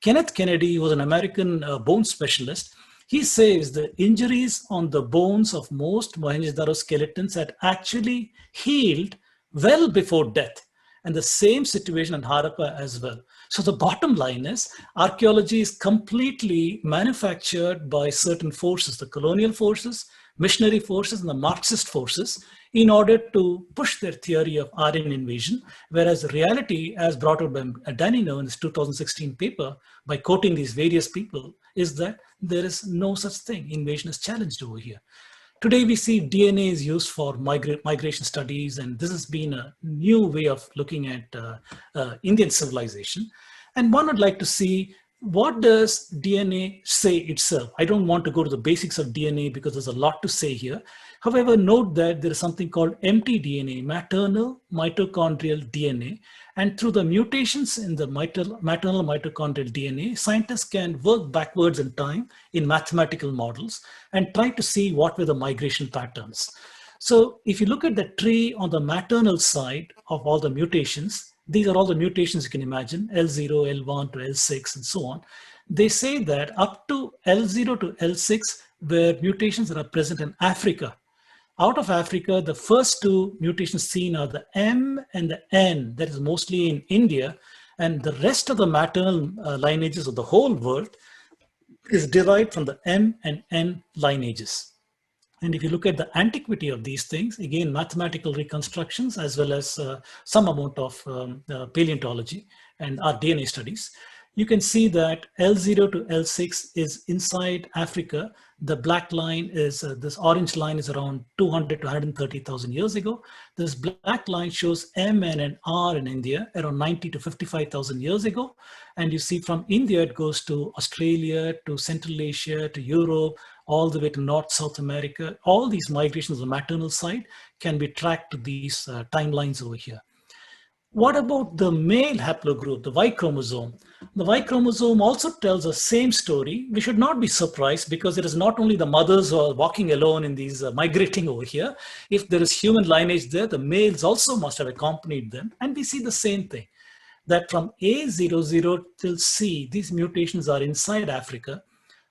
Kenneth Kennedy, who was an American bone specialist, he says the injuries on the bones of most Mohenjo-daro skeletons had actually healed well before death. And the same situation in Harappa as well. So the bottom line is archaeology is completely manufactured by certain forces, the colonial forces, missionary forces, and the Marxist forces in order to push their theory of Aryan invasion. Whereas reality, as brought out by Danino in his 2016 paper, by quoting these various people, is that there is no such thing. Invasion is challenged over here. Today, we see DNA is used for migration studies, and this has been a new way of looking at Indian civilization. And one would like to see, what does DNA say itself? I don't want to go to the basics of DNA because there's a lot to say here. However, note that there is something called empty DNA, maternal mitochondrial DNA. And through the mutations in the maternal mitochondrial DNA, scientists can work backwards in time in mathematical models and try to see what were the migration patterns. So if you look at the tree on the maternal side of all the mutations, these are all the mutations you can imagine, L0, L1 to L6 and so on. They say that up to L0 to L6 were mutations that are present in Africa. Out of Africa, the first two mutations seen are the M and the N, that is mostly in India, and the rest of the maternal lineages of the whole world is derived from the M and N lineages. And if you look at the antiquity of these things, again, mathematical reconstructions, as well as some amount of paleontology and our DNA studies, you can see that L0 to L6 is inside Africa. The black line is, this orange line is around 200 to 130,000 years ago. This black line shows M and an R in India around 90 to 55,000 years ago. And you see from India, it goes to Australia, to Central Asia, to Europe, all the way to North, South America. All these migrations on the maternal side can be tracked to these timelines over here. What about the male haplogroup, the Y chromosome? The Y chromosome also tells the same story. We should not be surprised because it is not only the mothers who are walking alone in these migrating over here. If there is human lineage there, the males also must have accompanied them. And we see the same thing, that from A00 till C, these mutations are inside Africa.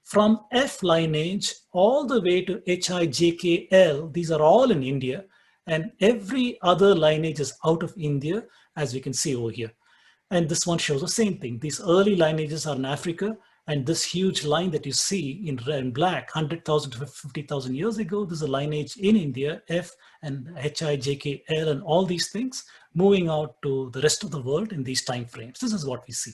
From F lineage all the way to HIJKL, these are all in India. And every other lineage is out of India, as we can see over here. And this one shows the same thing. These early lineages are in Africa, and this huge line that you see in red and black, 100,000 to 50,000 years ago, this is a lineage in India, F and HIJKL and all these things, moving out to the rest of the world in these time frames. This is what we see.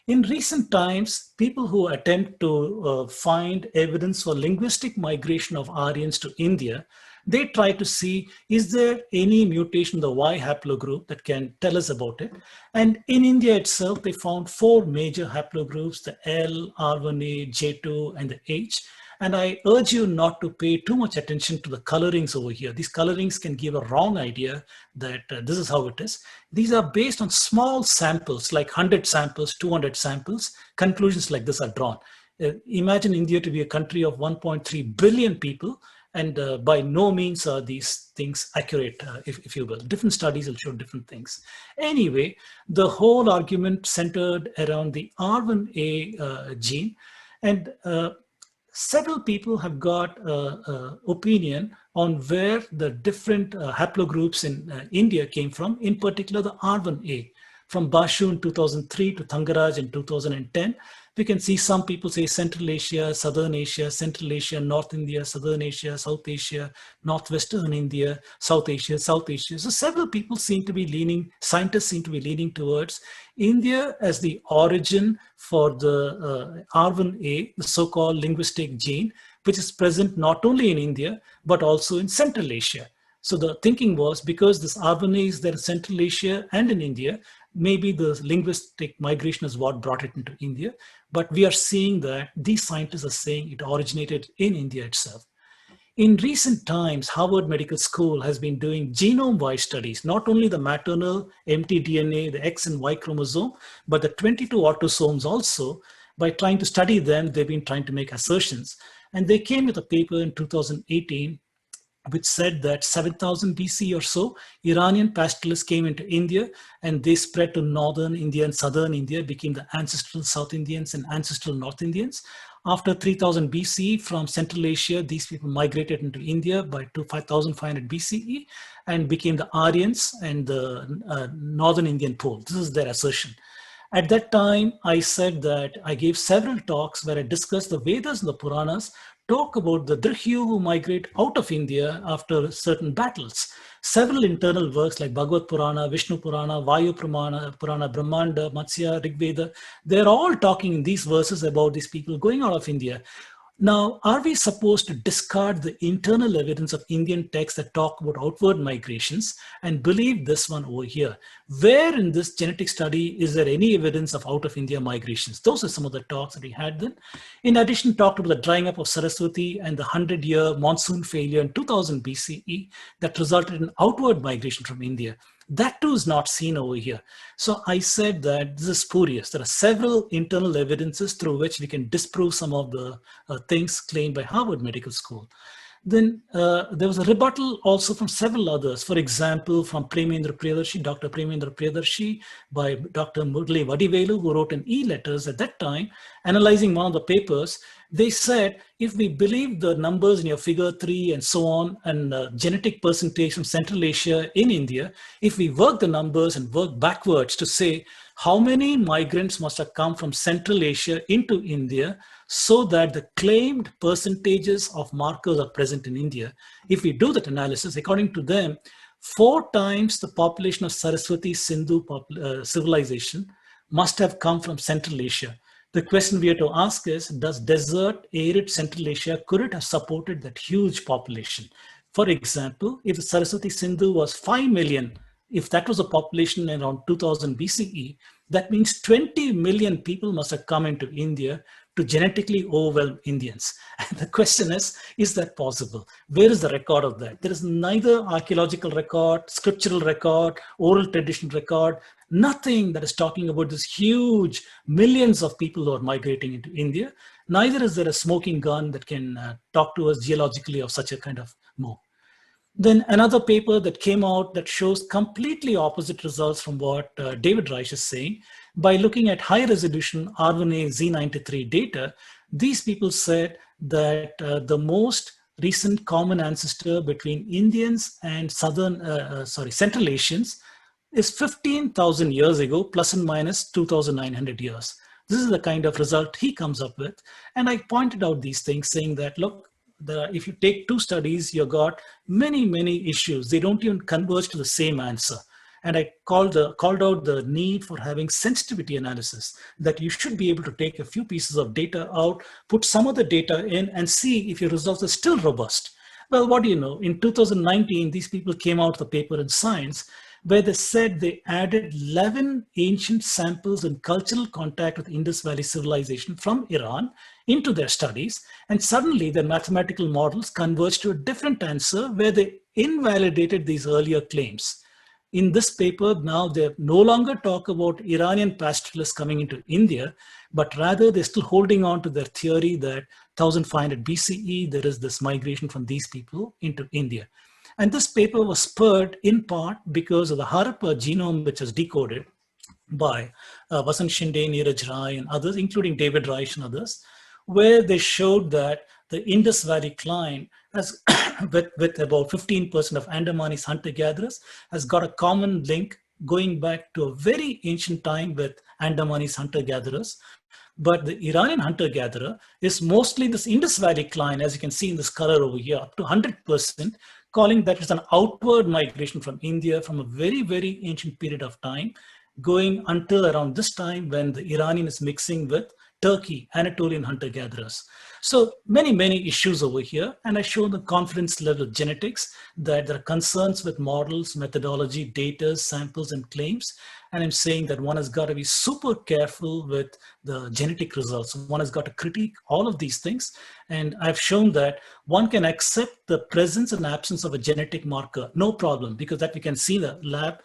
In recent times, people who attempt to find evidence for linguistic migration of Aryans to India, they try to see, is there any mutation in the Y haplogroup that can tell us about it? And in India itself, they found 4 major haplogroups, the L, R1A, J2, and the H. And I urge you not to pay too much attention to the colorings over here. These colorings can give a wrong idea that this is how it is. These are based on small samples, like 100 samples, 200 samples. Conclusions like this are drawn. Imagine India to be a country of 1.3 billion people, and by no means are these things accurate, if you will. Different studies will show different things. Anyway, the whole argument centered around the R1A gene, and several people have got opinion on where the different haplogroups in India came from, in particular the R1A. From Bashu in 2003 to Thangaraj in 2010, we can see some people say Central Asia, Southern Asia, Central Asia, North India, Southern Asia, South Asia, Northwestern India, South Asia, South Asia. So several people seem to be leaning, scientists seem to be leaning towards India as the origin for the R1A, the so-called linguistic gene, which is present not only in India, but also in Central Asia. So the thinking was, because this R1A is there in Central Asia and in India, maybe the linguistic migration is what brought it into India. But we are seeing that these scientists are saying it originated in India itself. In recent times, Harvard Medical School has been doing genome-wide studies, not only the maternal mtDNA, the X and Y chromosome, but the 22 autosomes also. By trying to study them, they've been trying to make assertions. And they came with a paper in 2018 which said that 7000 BC or so, Iranian pastoralists came into India and they spread to northern India and southern India, became the ancestral South Indians and ancestral North Indians. After 3000 BC, from Central Asia, these people migrated into India by 5500 BCE and became the Aryans and the northern Indian pole. This is their assertion. At that time, I said that I gave several talks where I discussed the Vedas and the Puranas talk about the Drihyu who migrate out of India after certain battles. Several internal works like Bhagavad Purana, Vishnu Purana, Vayu Purana, Brahmanda, Matsya, Rigveda, they're all talking in these verses about these people going out of India. Now, are we supposed to discard the internal evidence of Indian texts that talk about outward migrations and believe this one over here? Where in this genetic study is there any evidence of out of India migrations? Those are some of the talks that we had then. In addition, talked about the drying up of Saraswati and the 100-year monsoon failure in 2000 BCE that resulted in outward migration from India. That too is not seen over here. So I said that this is spurious. There are several internal evidences through which we can disprove some of the things claimed by Harvard Medical School. Then there was a rebuttal also from several others. For example, from Premendra Priyadarshi, Dr. Premendra Priyadarshi, by Dr. Murli Vadivelu, who wrote an e-letters at that time, analyzing one of the papers. They said, if we believe the numbers in your figure 3 and so on, and genetic percentage from Central Asia in India, if we work the numbers and work backwards to say how many migrants must have come from Central Asia into India so that the claimed percentages of markers are present in India. If we do that analysis, according to them, 4 times the population of Saraswati Sindhu civilization must have come from Central Asia. The question we have to ask is, does desert, arid Central Asia, could it have supported that huge population? For example, if the Saraswati Sindhu was 5 million, if that was a population around 2000 BCE, that means 20 million people must have come into India to genetically overwhelm Indians. And the question is that possible? Where is the record of that? There is neither archaeological record, scriptural record, oral tradition record, nothing that is talking about this huge millions of people who are migrating into India. Neither is there a smoking gun that can talk to us geologically of such a kind of move. Then another paper that came out that shows completely opposite results from what David Reich is saying. By looking at high resolution R1A Z93 data, these people said that the most recent common ancestor between Indians and Central Asians is 15,000 years ago, plus and minus 2,900 years. This is the kind of result he comes up with. And I pointed out these things saying that, look, if you take 2 studies, you got many issues. They don't even converge to the same answer. And I called out the need for having sensitivity analysis, that you should be able to take a few pieces of data out, put some of the data in and see if your results are still robust. Well, what do you know? In 2019, these people came out with a paper in Science where they said they added 11 ancient samples in cultural contact with Indus Valley civilization from Iran into their studies, and suddenly their mathematical models converged to a different answer where they invalidated these earlier claims. In this paper, now they no longer talk about Iranian pastoralists coming into India, but rather they're still holding on to their theory that 1500 BCE, there is this migration from these people into India. And this paper was spurred in part because of the Harappa genome, which was decoded by Vasant Shinde, Neeraj Rai, and others, including David Reich and others, where they showed that the Indus Valley clan has, with about 15% of Andamanese hunter-gatherers, has got a common link going back to a very ancient time with Andamanese hunter-gatherers. But the Iranian hunter-gatherer is mostly this Indus Valley clan, as you can see in this color over here, up to 100%, calling that it's an outward migration from India from a very, very ancient period of time, going until around this time when the Iranian is mixing with Turkey, Anatolian hunter-gatherers. So many, many issues over here. And I show the confidence level of genetics, that there are concerns with models, methodology, data, samples, and claims. And I'm saying that one has got to be super careful with the genetic results. One has got to critique all of these things. And I've shown that one can accept the presence and absence of a genetic marker, no problem, because that we can see in the lab.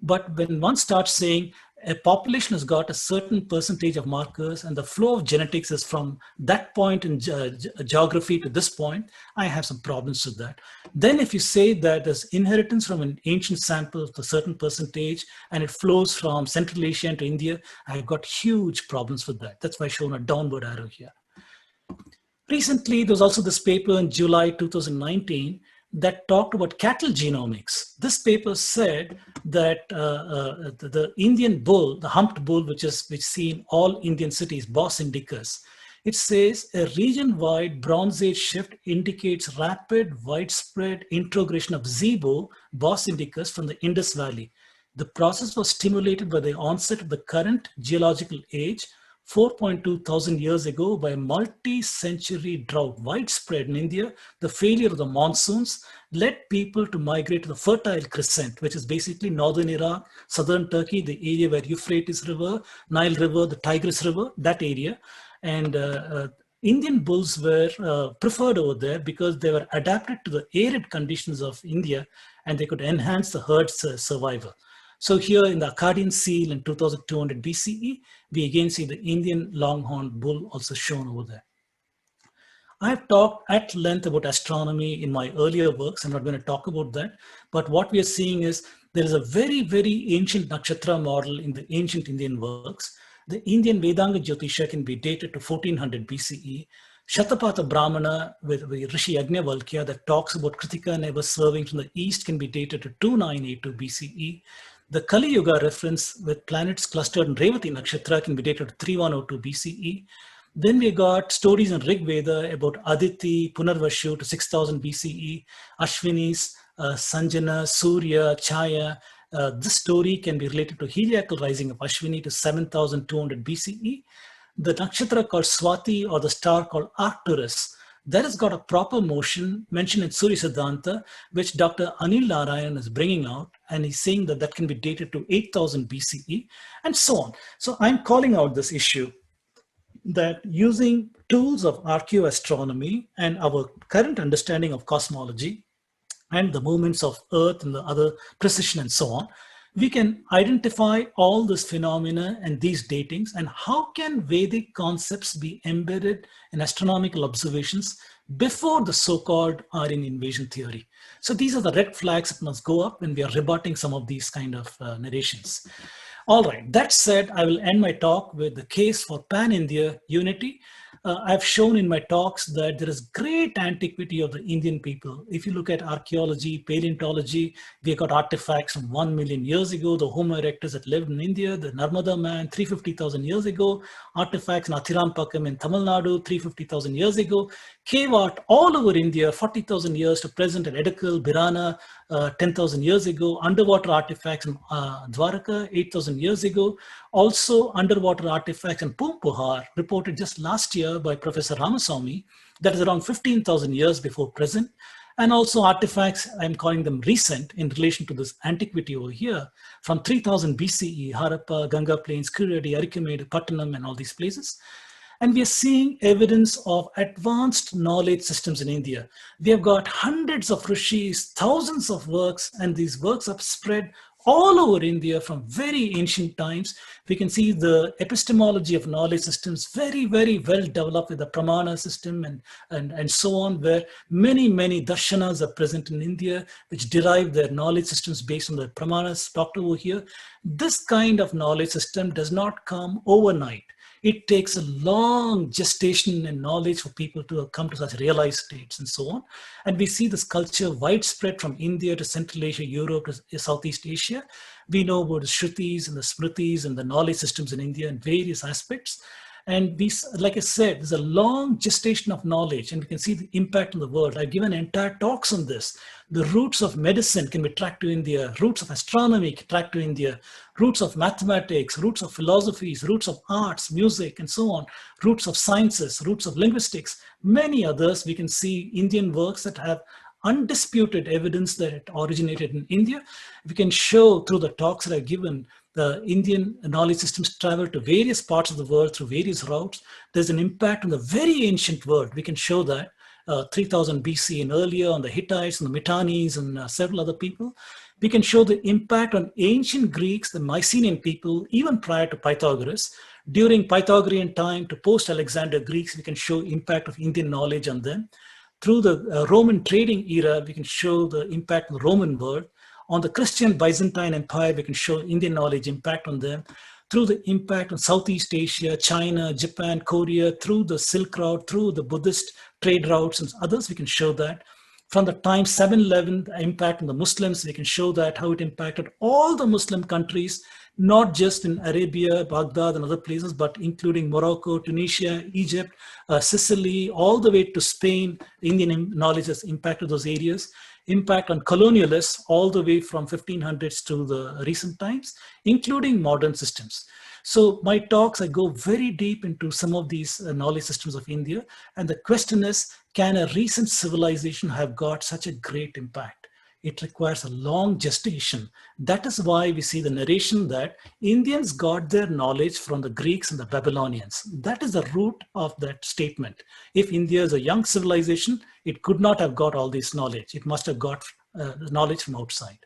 But when one starts saying a population has got a certain percentage of markers and the flow of genetics is from that point in geography to this point, I have some problems with that. Then if you say that there's inheritance from an ancient sample of a certain percentage and it flows from Central Asia into India, I've got huge problems with that. That's why I've shown a downward arrow here. Recently, there was also this paper in July 2019 that talked about cattle genomics. This paper said that the Indian bull, the humped bull, which seen in all Indian cities, Bos indicus, it says a region-wide Bronze Age shift indicates rapid, widespread introgression of zebu, Bos indicus, from the Indus Valley. The process was stimulated by the onset of the current geological age, 4.2 thousand years ago, by a multi-century drought widespread in India. The failure of the monsoons led people to migrate to the Fertile Crescent, which is basically northern Iraq, southern Turkey, the area where Euphrates River, Nile River, the Tigris River, that area. And Indian bulls were preferred over there because they were adapted to the arid conditions of India and they could enhance the herd's survival. So here in the Akkadian seal in 2200 BCE, we again see the Indian longhorn bull also shown over there. I have talked at length about astronomy in my earlier works. I'm not going to talk about that. But what we are seeing is there is a very, very ancient nakshatra model in the ancient Indian works. The Indian Vedanga Jyotisha can be dated to 1400 BCE. Shatapatha Brahmana with Rishi Yajnavalkya that talks about Kritika never serving from the east can be dated to 2982 BCE. The Kali Yuga reference with planets clustered in Revati Nakshatra can be dated to 3102 BCE. Then we got stories in Rig Veda about Aditi, Punarvashu to 6000 BCE, Ashwinis, Sanjana, Surya, Chaya. This story can be related to heliacal rising of Ashwini to 7200 BCE. The nakshatra called Swati or the star called Arcturus, that has got a proper motion mentioned in Surya Siddhanta, which Dr. Anil Narayan is bringing out, and he's saying that that can be dated to 8000 BCE, and so on. So I'm calling out this issue that using tools of archaeoastronomy and our current understanding of cosmology and the movements of Earth and the other precision and so on, we can identify all this phenomena and these datings, and how can Vedic concepts be embedded in astronomical observations before the so-called Aryan invasion theory. So these are the red flags that must go up when we are rebutting some of these kind of narrations. All right, that said, I will end my talk with the case for pan-India unity. I've shown in my talks that there is great antiquity of the Indian people. If you look at archaeology, paleontology, we got artifacts from 1 million years ago, the Homo erectus that lived in India, the Narmada man 350,000 years ago, artifacts in Athirampakam in Tamil Nadu 350,000 years ago, cave art all over India 40,000 years to present at Edakal, Birana 10,000 years ago, underwater artifacts in Dwaraka 8,000 years ago, also underwater artifacts in Pumpuhar reported just last year by Professor Ramaswamy, that is around 15,000 years before present, and also artifacts, I'm calling them recent in relation to this antiquity over here, from 3000 BCE, Harappa, Ganga Plains, Kiradi, Arikimede, Pattanam, and all these places. And we are seeing evidence of advanced knowledge systems in India. We have got hundreds of rishis, thousands of works, and these works have spread all over India from very ancient times. We can see the epistemology of knowledge systems very, very well developed with the pramana system and so on, where many darshanas are present in India, which derive their knowledge systems based on the pramanas talked over here. This kind of knowledge system does not come overnight. It takes a long gestation and knowledge for people to come to such realized states and so on. And we see this culture widespread from India to Central Asia, Europe to Southeast Asia. We know about the Shrutis and the Smritis and the knowledge systems in India in various aspects. And we, like I said, there's a long gestation of knowledge, and we can see the impact on the world. I've given entire talks on this. The roots of medicine can be tracked to India, roots of astronomy can be tracked to India, roots of mathematics, roots of philosophies, roots of arts, music, and so on, roots of sciences, roots of linguistics, many others. We can see Indian works that have undisputed evidence that it originated in India. We can show through the talks that I've given the Indian knowledge systems travel to various parts of the world through various routes. There's an impact on the very ancient world. We can show that 3000 BC and earlier on the Hittites and the Mitannis and several other people. We can show the impact on ancient Greeks, the Mycenaean people, even prior to Pythagoras. During Pythagorean time to post-Alexander Greeks, we can show impact of Indian knowledge on them. Through the Roman trading era, we can show the impact on the Roman world. On the Christian Byzantine Empire, we can show Indian knowledge impact on them. Through the impact on Southeast Asia, China, Japan, Korea, through the Silk Route, through the Buddhist trade routes and others, we can show that. From the time 7/11, the impact on the Muslims, we can show that, how it impacted all the Muslim countries, not just in Arabia, Baghdad and other places, but including Morocco, Tunisia, Egypt, Sicily, all the way to Spain. Indian knowledge has impacted those areas. Impact on colonialists all the way from 1500s to the recent times, including modern systems. So my talks, I go very deep into some of these knowledge systems of India. And the question is, can a recent civilization have got such a great impact? It requires a long gestation. That is why we see the narration that Indians got their knowledge from the Greeks and the Babylonians. That is the root of that statement. If India is a young civilization, it could not have got all this knowledge. It must have got knowledge from outside.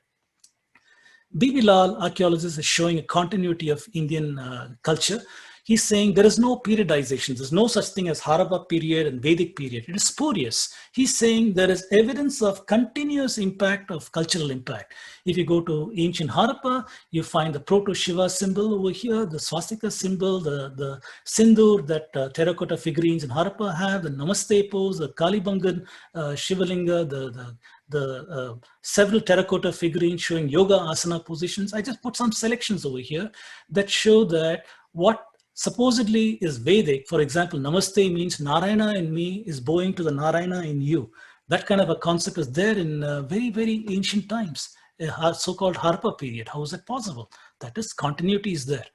B.B. Lal, archaeologist, is showing a continuity of Indian culture. He's saying there is no periodization. There's no such thing as Harappa period and Vedic period. It is spurious. He's saying there is evidence of continuous impact of cultural impact. If you go to ancient Harappa, you find the Proto-Shiva symbol over here, the swastika symbol, the sindoor that terracotta figurines in Harappa have, the Namaste pose, the Kalibangan Shivalinga, the several terracotta figurines showing yoga asana positions. I just put some selections over here that show that what supposedly is Vedic. For example, Namaste means Narayana in me is bowing to the Narayana in you. That kind of a concept is there in very ancient times, so-called Harappa period. How is that possible? That is, continuity is there.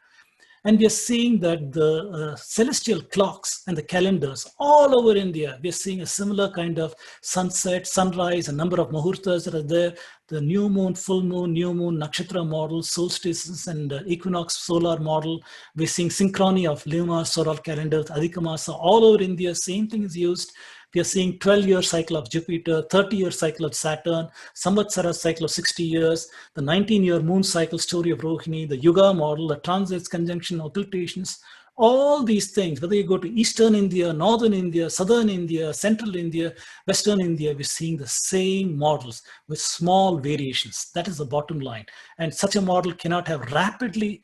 And we are seeing that the celestial clocks and the calendars all over India, we are seeing a similar kind of sunset, sunrise, a number of muhurtas that are there, the new moon, full moon, new moon, nakshatra model, solstices and equinox solar model. We're seeing synchrony of lunar solar calendars, Adhikamasa, all over India, same thing is used. We are seeing 12-year cycle of Jupiter, 30-year cycle of Saturn, Samvatsara cycle of 60 years, the 19-year moon cycle story of Rohini, the Yuga model, the transits, conjunction, occultations, all these things, whether you go to Eastern India, Northern India, Southern India, Central India, Western India, we're seeing the same models with small variations. That is the bottom line. And such a model cannot have rapidly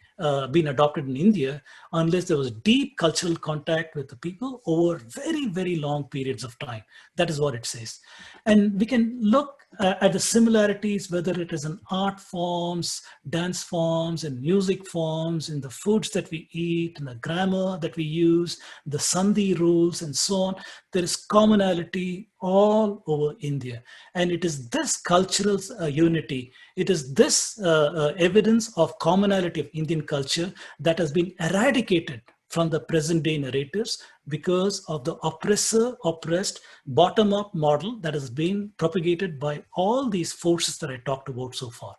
been adopted in India unless there was deep cultural contact with the people over very long periods of time. That is what it says. And we can look at the similarities, whether it is in art forms, dance forms, and music forms, in the foods that we eat, in the grammar that we use, the Sandhi rules, and so on. There is commonality all over India. And it is this cultural unity, it is this evidence of commonality of Indian culture that has been eradicated from the present day narratives because of the oppressor-oppressed bottom-up model that has been propagated by all these forces that I talked about so far.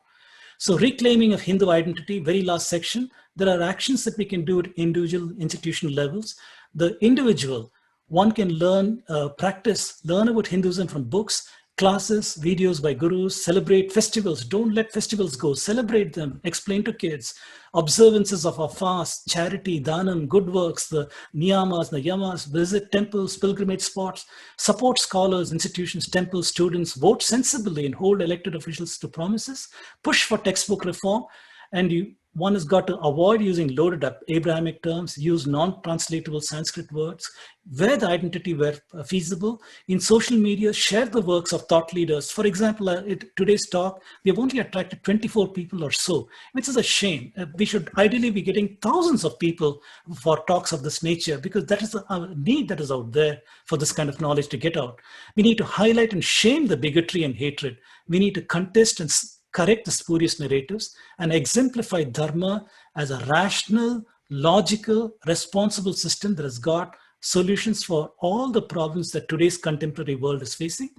So reclaiming of Hindu identity, very last section, there are actions that we can do at individual institutional levels. The individual, one can learn, learn about Hinduism from books, classes, videos by gurus, celebrate festivals. Don't let festivals go. Celebrate them. Explain to kids. Observances of our fast, charity, dhanam, good works, the niyamas, the yamas, visit temples, pilgrimage spots, support scholars, institutions, temples, students, vote sensibly and hold elected officials to promises, push for textbook reform, and one has got to avoid using loaded up Abrahamic terms, use non-translatable Sanskrit words, where the identity were feasible. In social media, share the works of thought leaders. For example, today's talk, we have only attracted 24 people or so, which is a shame. We should ideally be getting thousands of people for talks of this nature, because that is a need that is out there for this kind of knowledge to get out. We need to highlight and shame the bigotry and hatred. We need to contest and correct the spurious narratives and exemplify Dharma as a rational, logical, responsible system that has got solutions for all the problems that today's contemporary world is facing.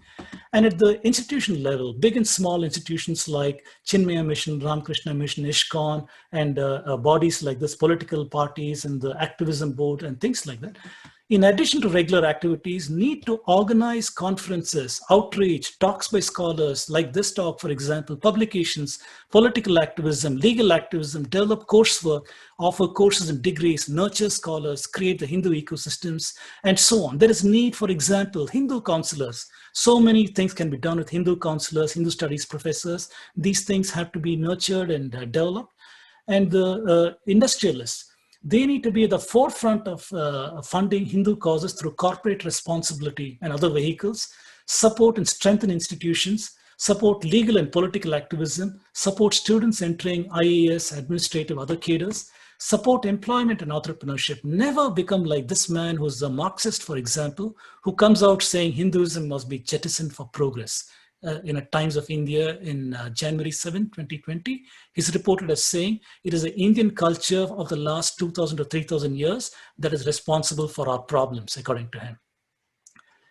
And at the institutional level, big and small institutions like Chinmaya Mission, Ramakrishna Mission, ISKCON, and bodies like this, political parties and the activism board and things like that, in addition to regular activities, need to organize conferences, outreach, talks by scholars like this talk, for example, publications, political activism, legal activism, develop coursework, offer courses and degrees, nurture scholars, create the Hindu ecosystems, and so on. There is need, for example, Hindu counselors. So many things can be done with Hindu counselors, Hindu studies professors. These things have to be nurtured and developed. And the industrialists, they need to be at the forefront of funding Hindu causes through corporate responsibility and other vehicles, support and strengthen institutions, support legal and political activism, support students entering IAS, administrative, other cadres, support employment and entrepreneurship. Never become like this man who's a Marxist, for example, who comes out saying Hinduism must be jettisoned for progress. In a Times of India in January 7, 2020, he's reported as saying it is the Indian culture of the last 2,000 to 3,000 years that is responsible for our problems, according to him.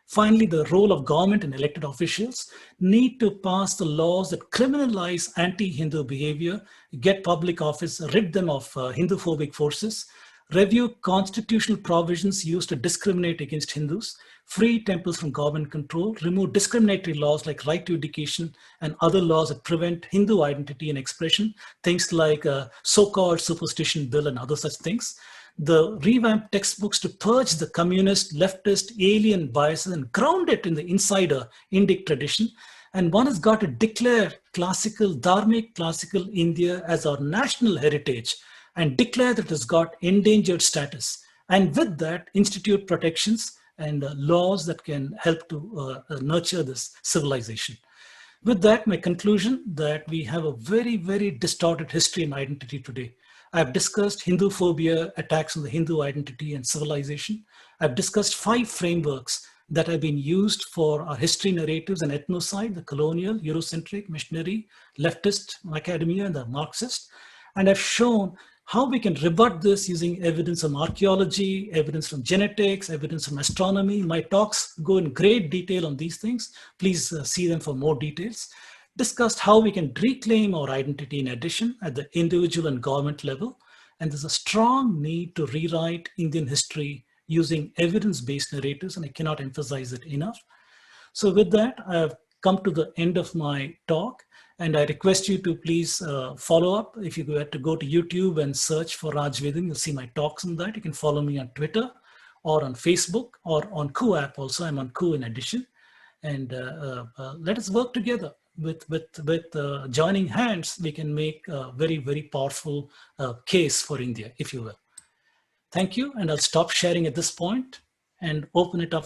Finally, the role of government and elected officials need to pass the laws that criminalize anti-Hindu behavior, get public office, rid them of Hinduphobic forces, review constitutional provisions used to discriminate against Hindus, free temples from government control, remove discriminatory laws like right to education and other laws that prevent Hindu identity and expression, things like so-called superstition bill and other such things. The revamped textbooks to purge the communist, leftist, alien biases and ground it in the insider Indic tradition. And one has got to declare classical, Dharmic classical India as our national heritage and declare that it has got endangered status. And with that, institute protections and laws that can help to nurture this civilization. With that, my conclusion that we have a very, very distorted history and identity today. I've discussed Hinduphobia, attacks on the Hindu identity and civilization. I've discussed 5 frameworks that have been used for our history narratives and ethnocide, the colonial, Eurocentric, missionary, leftist, academia, and the Marxist. And I've shown how we can rebut this using evidence from archaeology, evidence from genetics, evidence from astronomy. My talks go in great detail on these things. Please see them for more details. Discussed how we can reclaim our identity in addition at the individual and government level. And there's a strong need to rewrite Indian history using evidence-based narratives, and I cannot emphasize it enough. So with that, I have come to the end of my talk. And I request you to please follow up. If you had to go to YouTube and search for Raj Vedam, you'll see my talks on that. You can follow me on Twitter or on Facebook or on Ku app also. I'm on Ku in addition. And let us work together. With joining hands, we can make a very, very powerful case for India, if you will. Thank you. And I'll stop sharing at this point and open it up.